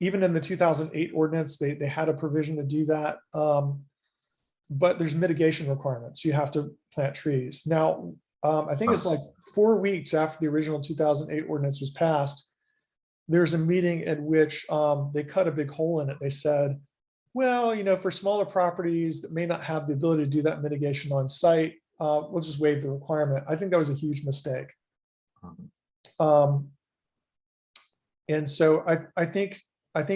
Even in the 2008 ordinance, they had a provision to do that. But there's mitigation requirements. You have to plant trees. Now, I think it's like 4 weeks after the original 2008 ordinance was passed, there's a meeting at which they cut a big hole in it. They said, well, for smaller properties that may not have the ability to do that mitigation on site, we'll just waive the requirement. I think that was a huge mistake. And so I think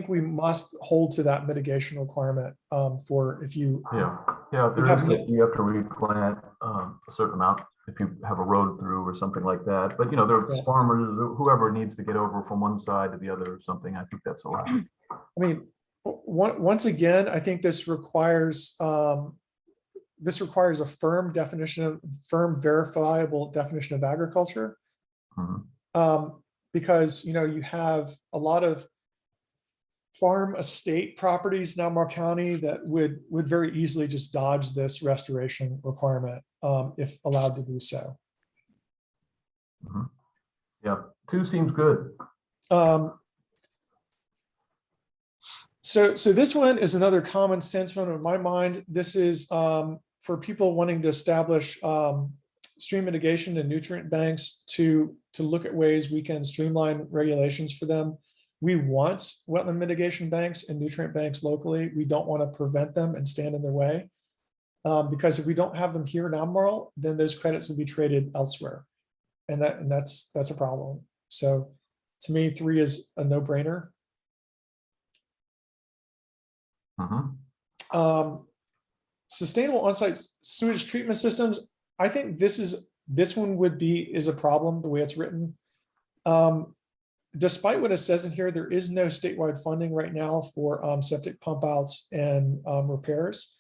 we must hold to that mitigation requirement for if you. Yeah, there is that you have to replant a certain amount if you have a road through or something like that. But there are farmers, whoever needs to get over from one side to the other or something. I think that's allowed. I mean, once again, I think this requires a firm definition, firm verifiable definition of agriculture. Because you have a lot of farm estate properties in Albemarle County that would very easily just dodge this restoration requirement if allowed to do so. Yeah, 2 seems good. So this one is another common sense one in my mind. This is for people wanting to establish stream mitigation and nutrient banks to look at ways we can streamline regulations for them. We want wetland mitigation banks and nutrient banks locally. We don't want to prevent them and stand in their way. Because if we don't have them here in Albemarle, then those credits will be traded elsewhere. And that's a problem. So to me, 3 is a no-brainer. Sustainable on-site sewage treatment systems. I think this one is a problem the way it's written. Despite what it says in here, there is no statewide funding right now for septic pump outs and repairs.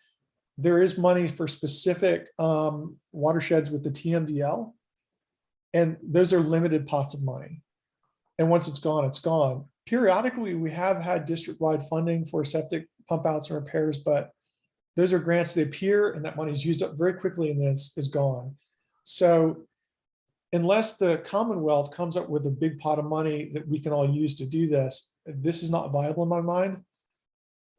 There is money for specific watersheds with the TMDL, and those are limited pots of money. And once it's gone, it's gone. periodically, we have had district-wide funding for septic pump outs and repairs, but those are grants that appear and that money is used up very quickly and then is gone. So unless the Commonwealth comes up with a big pot of money that we can all use to do this, this is not viable in my mind.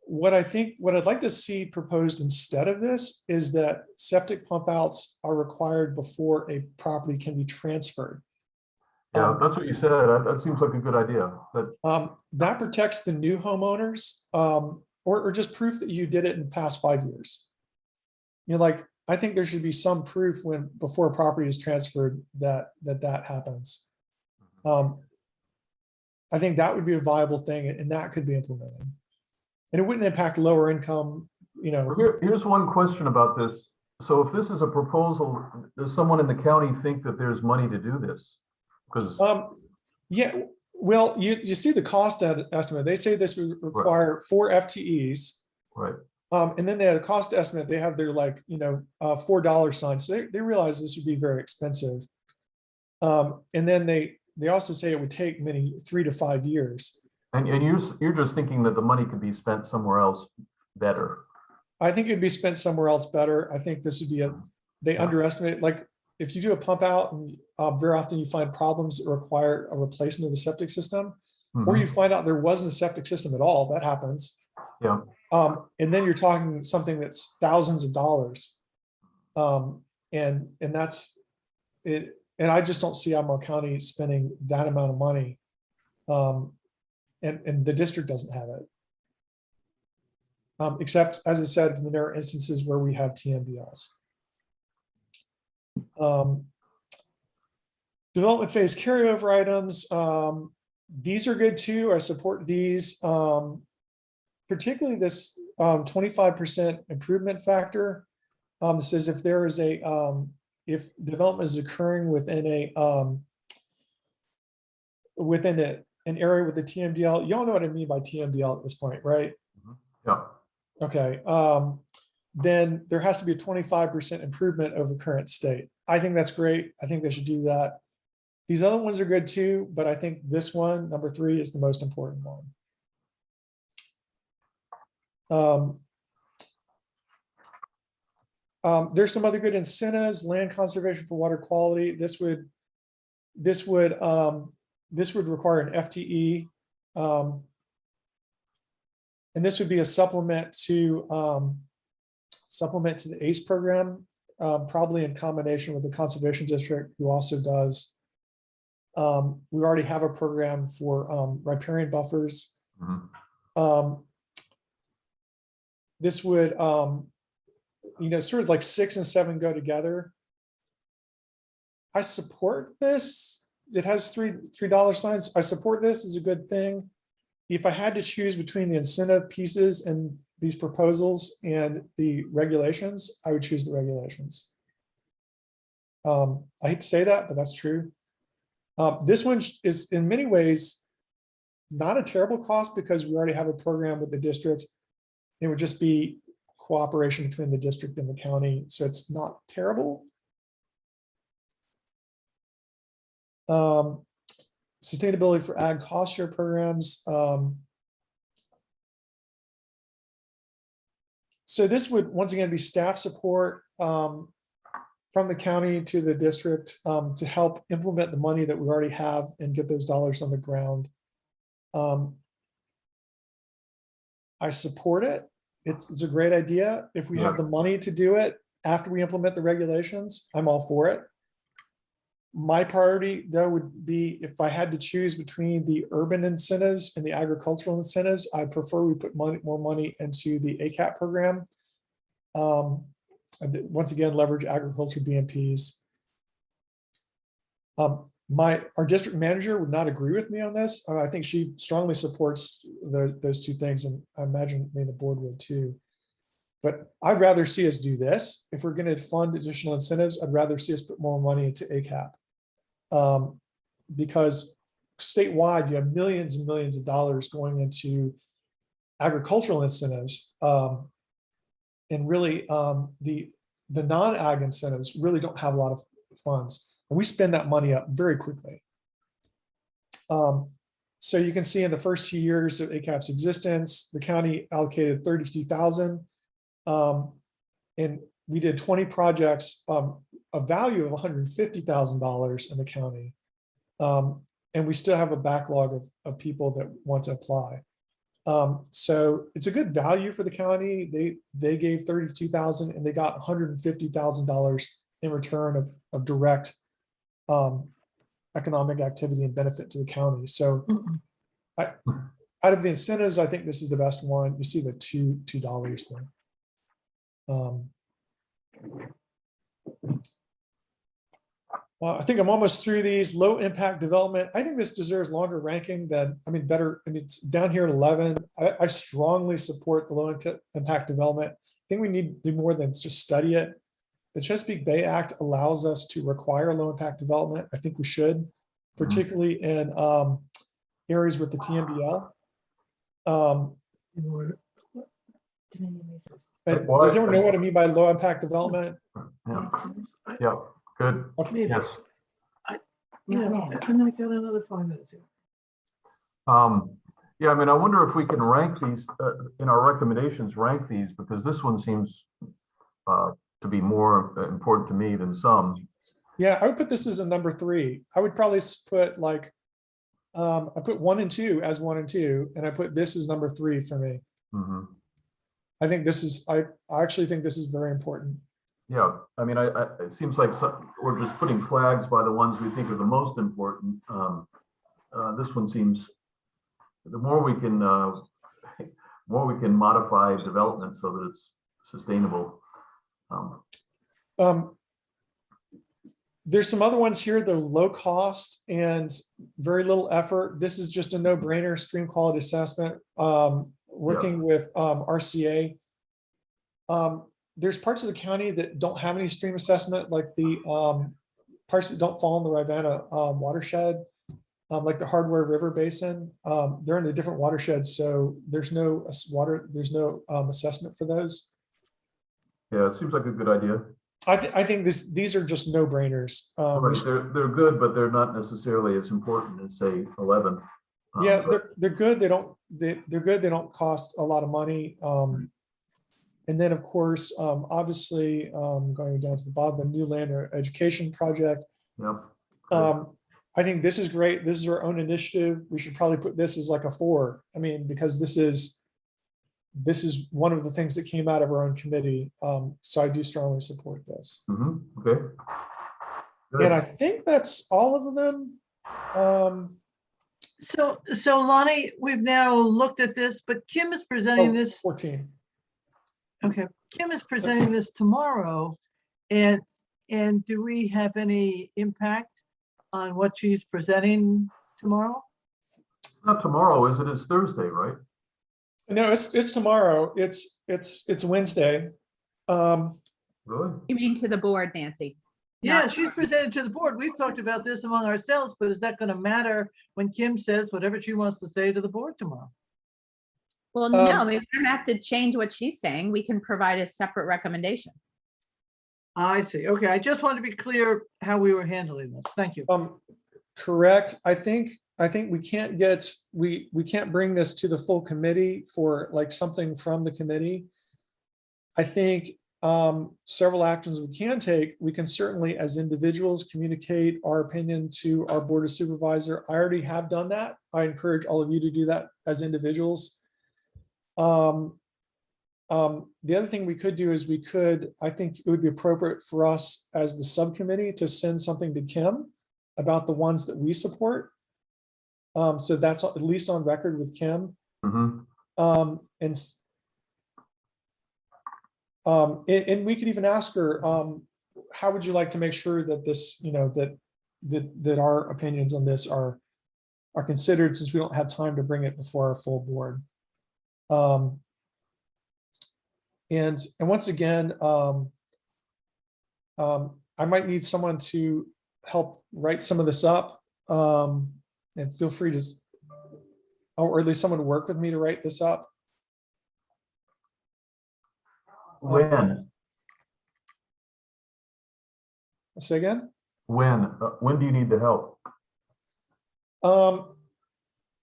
What I'd like to see proposed instead of this is that septic pump outs are required before a property can be transferred. Yeah, that's what you said. That seems like a good idea. That protects the new homeowners, or just proof that you did it in the past 5 years. You know, like, I think there should be some proof before a property is transferred that happens. I think that would be a viable thing, and that could be implemented. And it wouldn't impact lower income, you know. Here's one question about this. So if this is a proposal, does someone in the county think that there's money to do this? Because yeah, well, you see the cost estimate. They say this would require 4 FTEs. right. And then they have a cost estimate. They have their $4 sign. So they realize this would be very expensive. And then they also say it would take 3 to 5 years. And you're just thinking that the money could be spent somewhere else better. I think it'd be spent somewhere else better. I think this would be they underestimate, like, if you do a pump out, and very often you find problems that require a replacement of the septic system, or you find out there wasn't a septic system at all. That happens. Yeah. And then you're talking something that's thousands of dollars. And that's it. And I just don't see Albemarle County spending that amount of money. And the district doesn't have it. Except, as I said, there are instances where we have TMDLs. Development phase carryover items. These are good too. I support these. Particularly this 25% improvement factor. This says if there is if development is occurring within an area with the TMDL, y'all know what I mean by TMDL at this point, right? Yeah. Okay. Then there has to be a 25% improvement over current state. I think that's great. I think they should do that. These other ones are good too, but I think this one, number 3, is the most important one. There's some other good incentives. Land conservation for water quality. This would require an FTE, and this would be a supplement to the ACE program, probably in combination with the conservation district, who also does. We already have a program for riparian buffers. This would, sort of like 6 and 7 go together. I support this. It has $3 signs. I support this as a good thing. If I had to choose between the incentive pieces and these proposals and the regulations, I would choose the regulations. I hate to say that, but that's true. This one is in many ways not a terrible cost because we already have a program with the districts. It would just be cooperation between the district and the county, so it's not terrible. Sustainability for ag cost share programs. So this would once again be staff support from the county to the district to help implement the money that we already have and get those dollars on the ground. I support it. It's a great idea. If we have the money to do it after we implement the regulations, I'm all for it. My priority, though, would be if I had to choose between the urban incentives and the agricultural incentives, I prefer we put more money into the ACAP program. Once again, leverage agriculture BMPs. Our district manager would not agree with me on this. I think she strongly supports those two things, and I imagine maybe the board would too. But I'd rather see us do this. If we're going to fund additional incentives, I'd rather see us put more money into ACAP. Because statewide, you have millions and millions of dollars going into agricultural incentives. And really, the non-ag incentives really don't have a lot of funds. And we spend that money up very quickly. So you can see in the first 2 years of ACAP's existence, the county allocated 32,000. And we did 20 projects, a value of $150,000 in the county. And we still have a backlog of people that want to apply. So it's a good value for the county. They gave 32,000 and they got $150,000 in return of direct economic activity and benefit to the county. So out of the incentives, I think this is the best one. You see the $2 there. Well, I think I'm almost through these. Low impact development. I think this deserves longer ranking than, better. It's down here at 11. I strongly support the low impact development. I think we need to do more than just study it. The Chesapeake Bay Act allows us to require low impact development. I think we should, particularly in areas with the TMDL. Does anyone know what I mean by low impact development? Yeah, good. Maybe. Yes. Yeah, and I got another 5 minutes here. Yeah, I wonder if we can rank these in our recommendations, rank these, because this one seems to be more important to me than some. Yeah, I would put this as a number 3. I would probably put like, I put 1 and 2 as 1 and 2, and I put this as number 3 for me. I think this is, I actually think this is very important. Yeah, it seems like we're just putting flags by the ones we think are the most important. This one seems, the more we can modify development so that it's sustainable. There's some other ones here that are low cost and very little effort. This is just a no-brainer. Stream quality assessment, working with RCA. There's parts of the county that don't have any stream assessment, like the parts that don't fall in the Rivanna watershed, like the Hardware River Basin. They're in a different watershed, so there's no assessment for those. Yeah, it seems like a good idea. I think these are just no-brainers. Right, they're good, but they're not necessarily as important as, say, 11. Yeah, they're good. They're good. They don't cost a lot of money. And then, of course, obviously, going down to the bottom, the new Landowner education project. Yep. I think this is great. This is our own initiative. We should probably put this as like a 4. Because this is one of the things that came out of our own committee. So I do strongly support this. Okay. Good. And I think that's all of them. So Lonnie, we've now looked at this, but Kim is presenting this. 14. Okay, Kim is presenting this tomorrow, and do we have any impact on what she's presenting tomorrow? Not tomorrow, is it? It's Thursday, right? No, it's tomorrow. It's Wednesday. Really? You mean to the board, Nancy? Yeah, Not- she's presented to the board. We've talked about this among ourselves, but is that going to matter when Kim says whatever she wants to say to the board tomorrow? Well, no, we don't have to change what she's saying. We can provide a separate recommendation. I see. Okay, I just wanted to be clear how we were handling this. Thank you. Correct. I think we can't bring this to the full committee for like something from the committee. I think several actions we can take. We can certainly, as individuals, communicate our opinion to our board of supervisor. I already have done that. I encourage all of you to do that as individuals. The other thing we could do is I think it would be appropriate for us as the subcommittee to send something to Kim about the ones that we support. So that's at least on record with Kim. And we could even ask her, how would you like to make sure that this, that our opinions on this are considered, since we don't have time to bring it before our full board. And once again, I might need someone to help write some of this up, and feel free to, or at least someone to work with me to write this up. When? Say again? When do you need the help?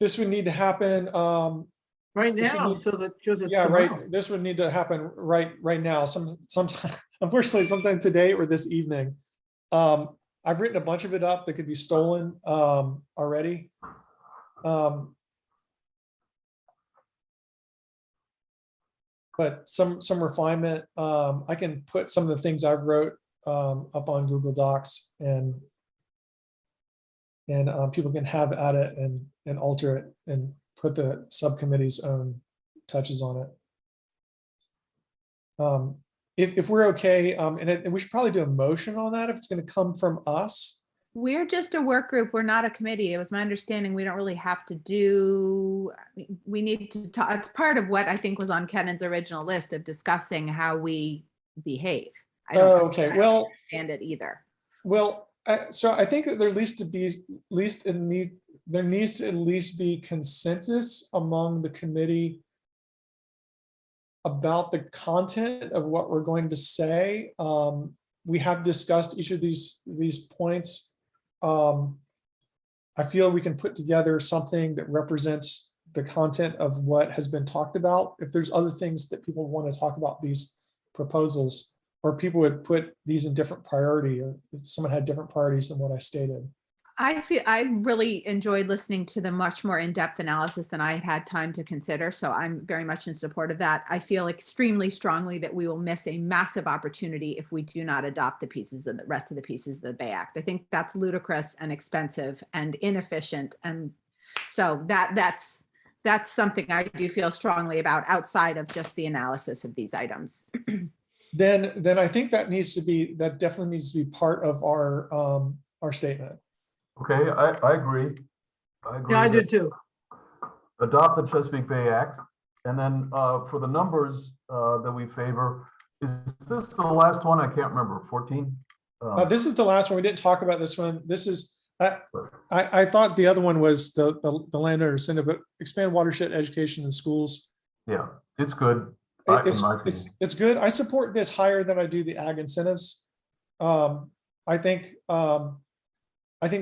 this would need to happen, Right If you now, need- so that, because it's yeah, tomorrow. right, this would need to happen right now, sometime, unfortunately, sometime today or this evening. I've written a bunch of it up that could be stolen, already. But some refinement, I can put some of the things I've wrote, up on Google Docs and people can have at it and alter it and put the subcommittee's own touches on it. If we're okay, and we should probably do a motion on that if it's going to come from us. We're just a work group. We're not a committee. It was my understanding we don't really have to do, we need to talk, it's part of what I think was on Kevin's original list of discussing how we behave. I don't Okay, well, understand it either. well, so I think that there needs to at least be consensus among the committee about the content of what we're going to say. We have discussed each of these points. I feel we can put together something that represents the content of what has been talked about. If there's other things that people want to talk about these proposals, or people would put these in different priority, or if someone had different priorities than what I stated. I really enjoyed listening to the much more in-depth analysis than I had had time to consider. So I'm very much in support of that. I feel extremely strongly that we will miss a massive opportunity if we do not adopt the pieces of the rest of the pieces of the Bay Act. I think that's ludicrous and expensive and inefficient. And so that's something I do feel strongly about outside of just the analysis of these items. Then I think that definitely needs to be part of our statement. Okay, I agree. Yeah, I do that too. Adopt the Chesapeake Bay Act. And then for the numbers that we favor, is this the last one? I can't remember, 14? This is the last one. We didn't talk about this one. This is, I thought the other one was the landowner incentive, but expand watershed education in schools. Yeah, it's good. In my opinion. It's good. I support this higher than I do the ag incentives. I think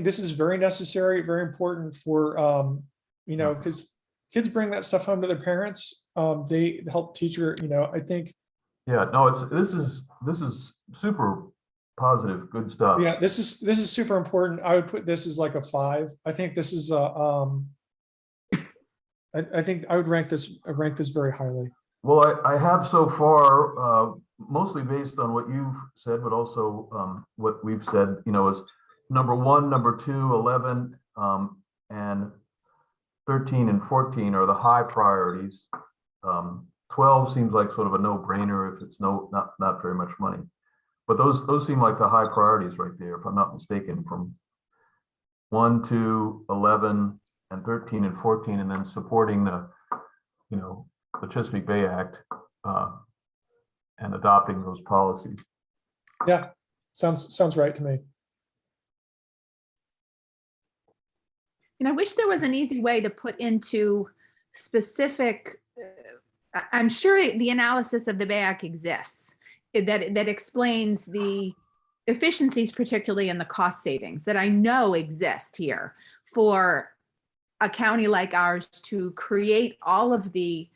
this is very necessary, very important for, because kids bring that stuff home to their parents. They help teacher, I think. Yeah, no, this is super positive, good stuff. Yeah, this is super important. I would put this as like a 5. I think this is I think I would rank this very highly. Well, I have so far, mostly based on what you've said, but also what we've said, is number 1, number 2, 11, and 13 and 14 are the high priorities. 12 seems like sort of a no-brainer if it's not very much money. But those seem like the high priorities right there, if I'm not mistaken, from 1, 2, 11, and 13 and 14, and then supporting the Chesapeake Bay Act and adopting those policies. Yeah, sounds right to me. And I wish there was an easy way to put into specific, I'm sure the analysis of the Bay Act exists that explains the efficiencies, particularly in the cost savings that I know exist here for a county like ours to create all of the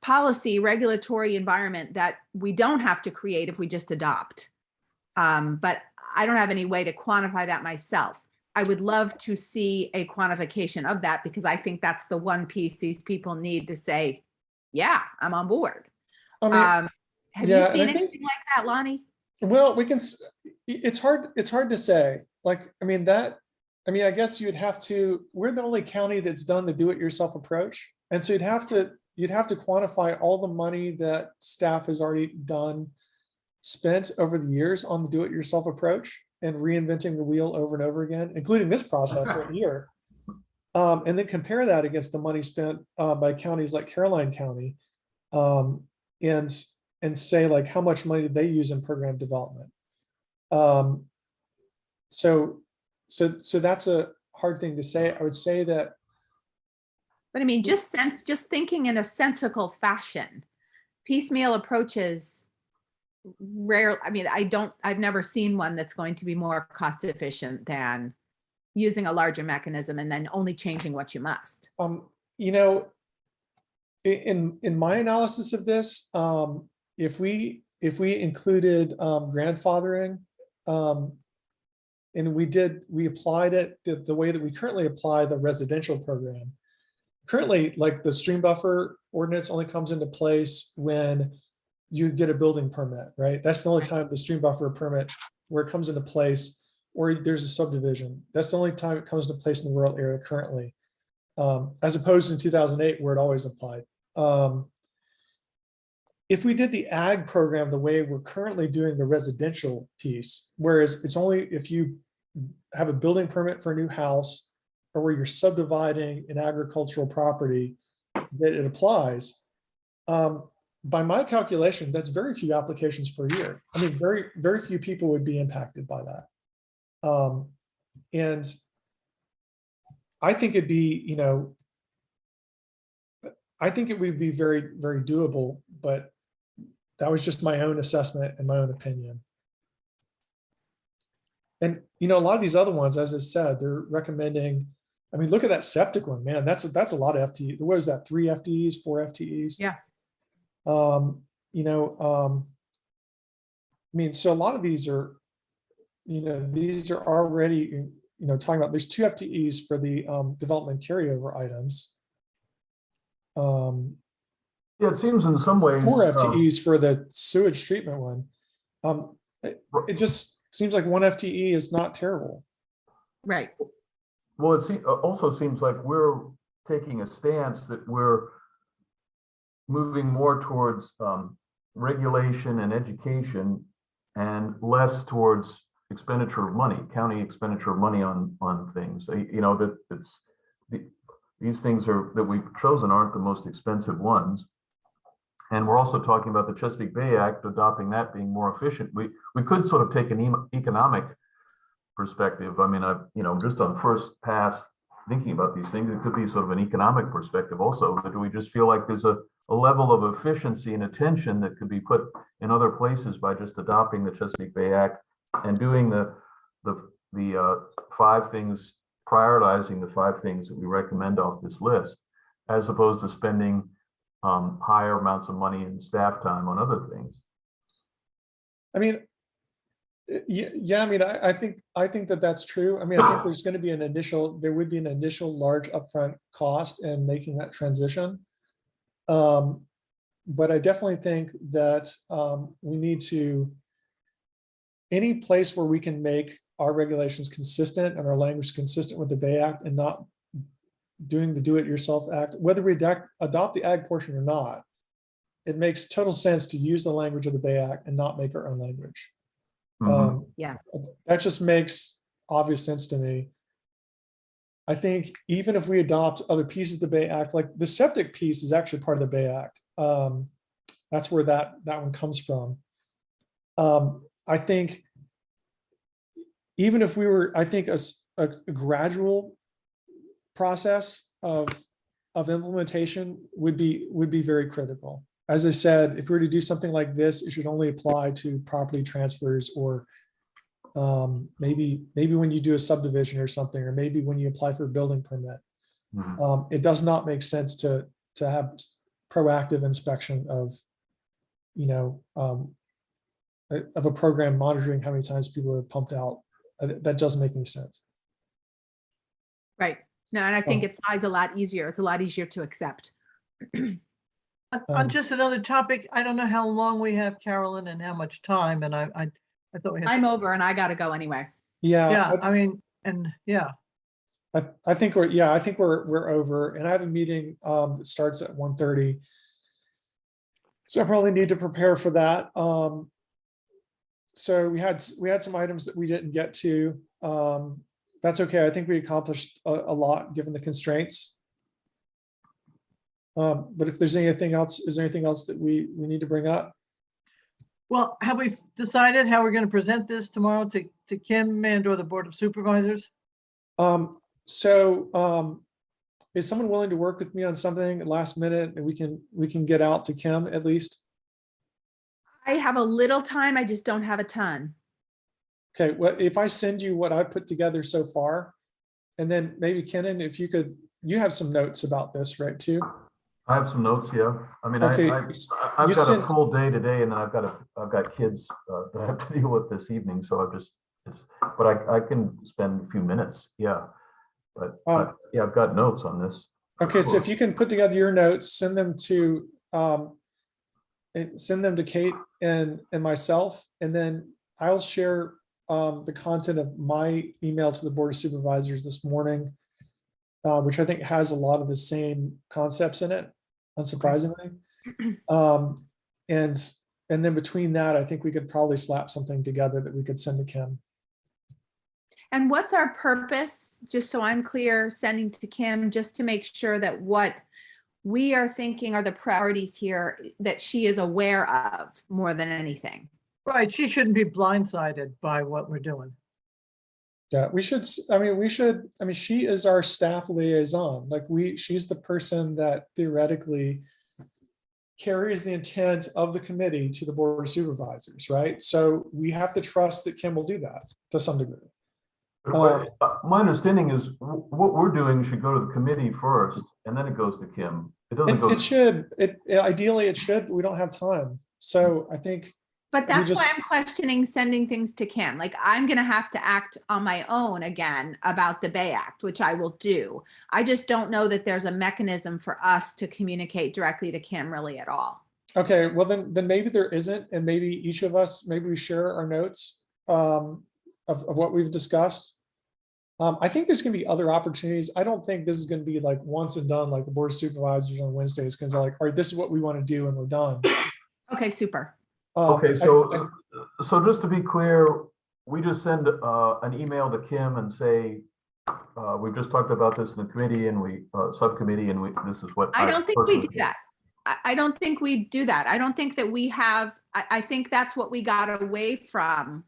policy regulatory environment that we don't have to create if we just adopt. But I don't have any way to quantify that myself. I would love to see a quantification of that because I think that's the one piece these people need to say, yeah, I'm on board. I mean, Have yeah, you and seen I think- anything like that, Lonnie? Well, it's hard to say. I guess you'd have to, we're the only county that's done the do-it-yourself approach. And so you'd have to quantify all the money that staff has already spent over the years on the do-it-yourself approach and reinventing the wheel over and over again, including this process right here. And then compare that against the money spent by counties like Caroline County, and say like how much money did they use in program development. So that's a hard thing to say. I would say that. But I mean, just thinking in a sensical fashion, piecemeal approaches rare. I mean, I've never seen one that's going to be more cost efficient than using a larger mechanism and then only changing what you must. You know, in my analysis of this, if we included grandfathering, and we applied it the way that we currently apply the residential program. Currently, like the stream buffer ordinance only comes into place when you get a building permit, right? That's the only time the stream buffer permit where it comes into place, or there's a subdivision. That's the only time it comes into place in the rural area currently, as opposed to in 2008 where it always applied. If we did the ag program the way we're currently doing the residential piece, whereas it's only if you have a building permit for a new house or where you're subdividing an agricultural property that it applies, by my calculation, that's very few applications per year. I mean, very, very few people would be impacted by that. And I think it'd be, you know, I think it would be very, very doable, but that was just my own assessment and my own opinion. And, you know, a lot of these other ones, as I said, they're recommending, I mean, look at that septic one, man, that's a lot of FTE. What is that? 3 FTEs, 4 FTEs? Yeah. You know, I mean, so a lot of these are, you know, these are already, you know, talking about there's 2 FTEs for the development carryover items. Yeah, it seems in some ways. 4 FTEs for the sewage treatment one. It just seems like 1 FTE is not terrible. Right. Well, it also seems like we're taking a stance that we're moving more towards regulation and education and less towards expenditure of money, county expenditure of money on things. You know, that it's these things that we've chosen aren't the most expensive ones. And we're also talking about the Chesapeake Bay Act, adopting that being more efficient. We could sort of take an economic perspective. I mean, you know, just on first pass thinking about these things, it could be sort of an economic perspective also. That we just feel like there's a level of efficiency and attention that could be put in other places by just adopting the Chesapeake Bay Act and doing the 5 things, prioritizing the 5 things that we recommend off this list, as opposed to spending higher amounts of money and staff time on other things. I mean, yeah, I mean, I think that that's true. I mean, I think there's going to be there would be an initial large upfront cost in making that transition. But I definitely think that we need to, any place where we can make our regulations consistent and our language consistent with the Bay Act and not doing the Do-It-Yourself Act, whether we adopt the ag portion or not, it makes total sense to use the language of the Bay Act and not make our own language. Yeah. That just makes obvious sense to me. I think even if we adopt other pieces of the Bay Act, like the septic piece is actually part of the Bay Act. That's where that one comes from. I think even if we were, I think a gradual process of implementation would be very critical. As I said, if we were to do something like this, it should only apply to property transfers, or maybe when you do a subdivision or something, or maybe when you apply for a building permit. It does not make sense to have proactive inspection of, you know, of a program monitoring how many times people are pumped out. That doesn't make any sense. Right. No, and I think it flies a lot easier. It's a lot easier to accept. On just another topic, I don't know how long we have, Carolyn, and how much time, and I thought we had. I'm over and I got to go anyway. Yeah. I mean, and yeah. I think we're over, and I have a meeting that starts at 1:30. So I probably need to prepare for that. So we had some items that we didn't get to. That's okay. I think we accomplished a lot given the constraints. But if there's anything else, is there anything else that we need to bring up? Well, have we decided how we're going to present this tomorrow to Kim and or the Board of Supervisors? Is someone willing to work with me on something last minute, and we can get out to Kim at least? I have a little time. I just don't have a ton. Okay, well, if I send you what I put together so far, and then maybe Kenan, if you could, you have some notes about this, right, too? I have some notes, yeah. I mean, Okay, I've you got a sent- full day today, and then I've got kids that I have to deal with this evening, so but I can spend a few minutes, yeah. But yeah, I've got notes on this. for Okay, so sure. if you can put together your notes, send them to Kate and myself, and then I'll share the content of my email to the Board of Supervisors this morning, which I think has a lot of the same concepts in it, unsurprisingly. And then between that, I think we could probably slap something together that we could send to Kim. And what's our purpose, just so I'm clear, sending to Kim, just to make sure that what we are thinking are the priorities here that she is aware of more than anything. Right, she shouldn't be blindsided by what we're doing. Yeah, we should, I mean, she is our staff liaison. Like she's the person that theoretically carries the intent of the committee to the Board of Supervisors, right? So we have to trust that Kim will do that to some degree. My understanding is what we're doing should go to the committee first, and then it goes to Kim. It doesn't go. It should, ideally it should, but we don't have time. So I think. But that's just- why I'm questioning sending things to Kim. Like, I'm going to have to act on my own again about the Bay Act, which I will do. I just don't know that there's a mechanism for us to communicate directly to Kim really at all. Okay, well then maybe there isn't, and maybe each of us, maybe we share our notes of what we've discussed. I think there's gonna be other opportunities. I don't think this is gonna be like once and done, like the Board of Supervisors on Wednesday is gonna be like, all right, this is what we want to do and we're done. Okay, super. Okay, so just to be clear, we just send an email to Kim and say, we've just talked about this in the committee and subcommittee, and this is what. I don't think we do that. I don't think we do that. I don't think that we have, I think that's what we got away from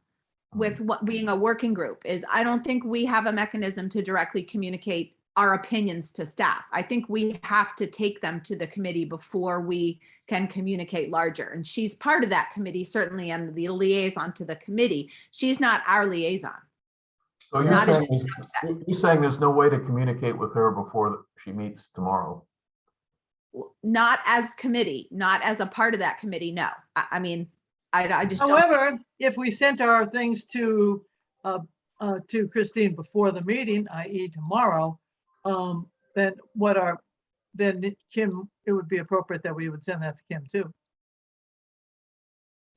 with what being a working group is. I don't think we have a mechanism to directly communicate our opinions to staff. I think we have to take them to the committee before we can communicate larger. And she's part of that committee, certainly, and the liaison to the committee. She's not our liaison. So you're saying there's no way to communicate with her before she meets tomorrow? Not as committee, not as a part of that committee, no. I mean, I just don't. However, if we sent our things to Christine before the meeting, i.e. tomorrow, then Kim, it would be appropriate that we would send that to Kim too.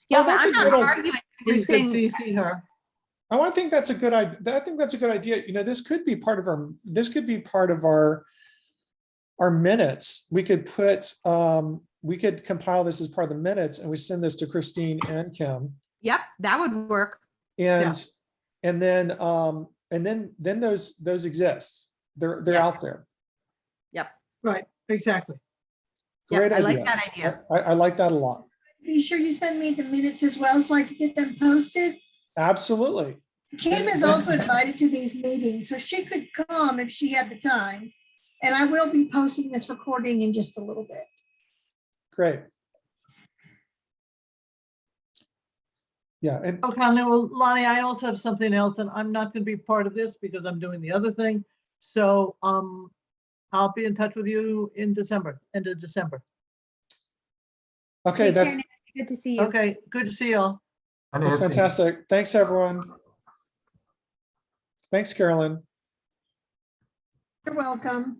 Yeah, Oh, that's I'm a not good idea. arguing. I'm We just could saying, CC her. Oh, I think that's a good idea. I think that's a good idea. You know, this could be part of our minutes. We could put, we could compile this as part of the minutes and we send this to Christine and Kim. yep, that would work. And then those exist. They're Yeah. out there. Yep. Right, exactly. Great Yep, I like idea. that idea. I like that a lot. Be sure you send me the minutes as well so I can get them posted. Absolutely. Kim is also invited to these meetings, so she could come if she had the time. And I will be posting this recording in just a little bit. Great. Yeah, and Okay, well, Lonnie, I also have something else, and I'm not going to be part of this because I'm doing the other thing. So I'll be in touch with you in December, end of December. okay, Take care, that's Nancy. Good to see you. Okay, good to see y'all. And that's Nancy, fantastic. Thanks, everyone. Thanks, Carolyn. You're welcome.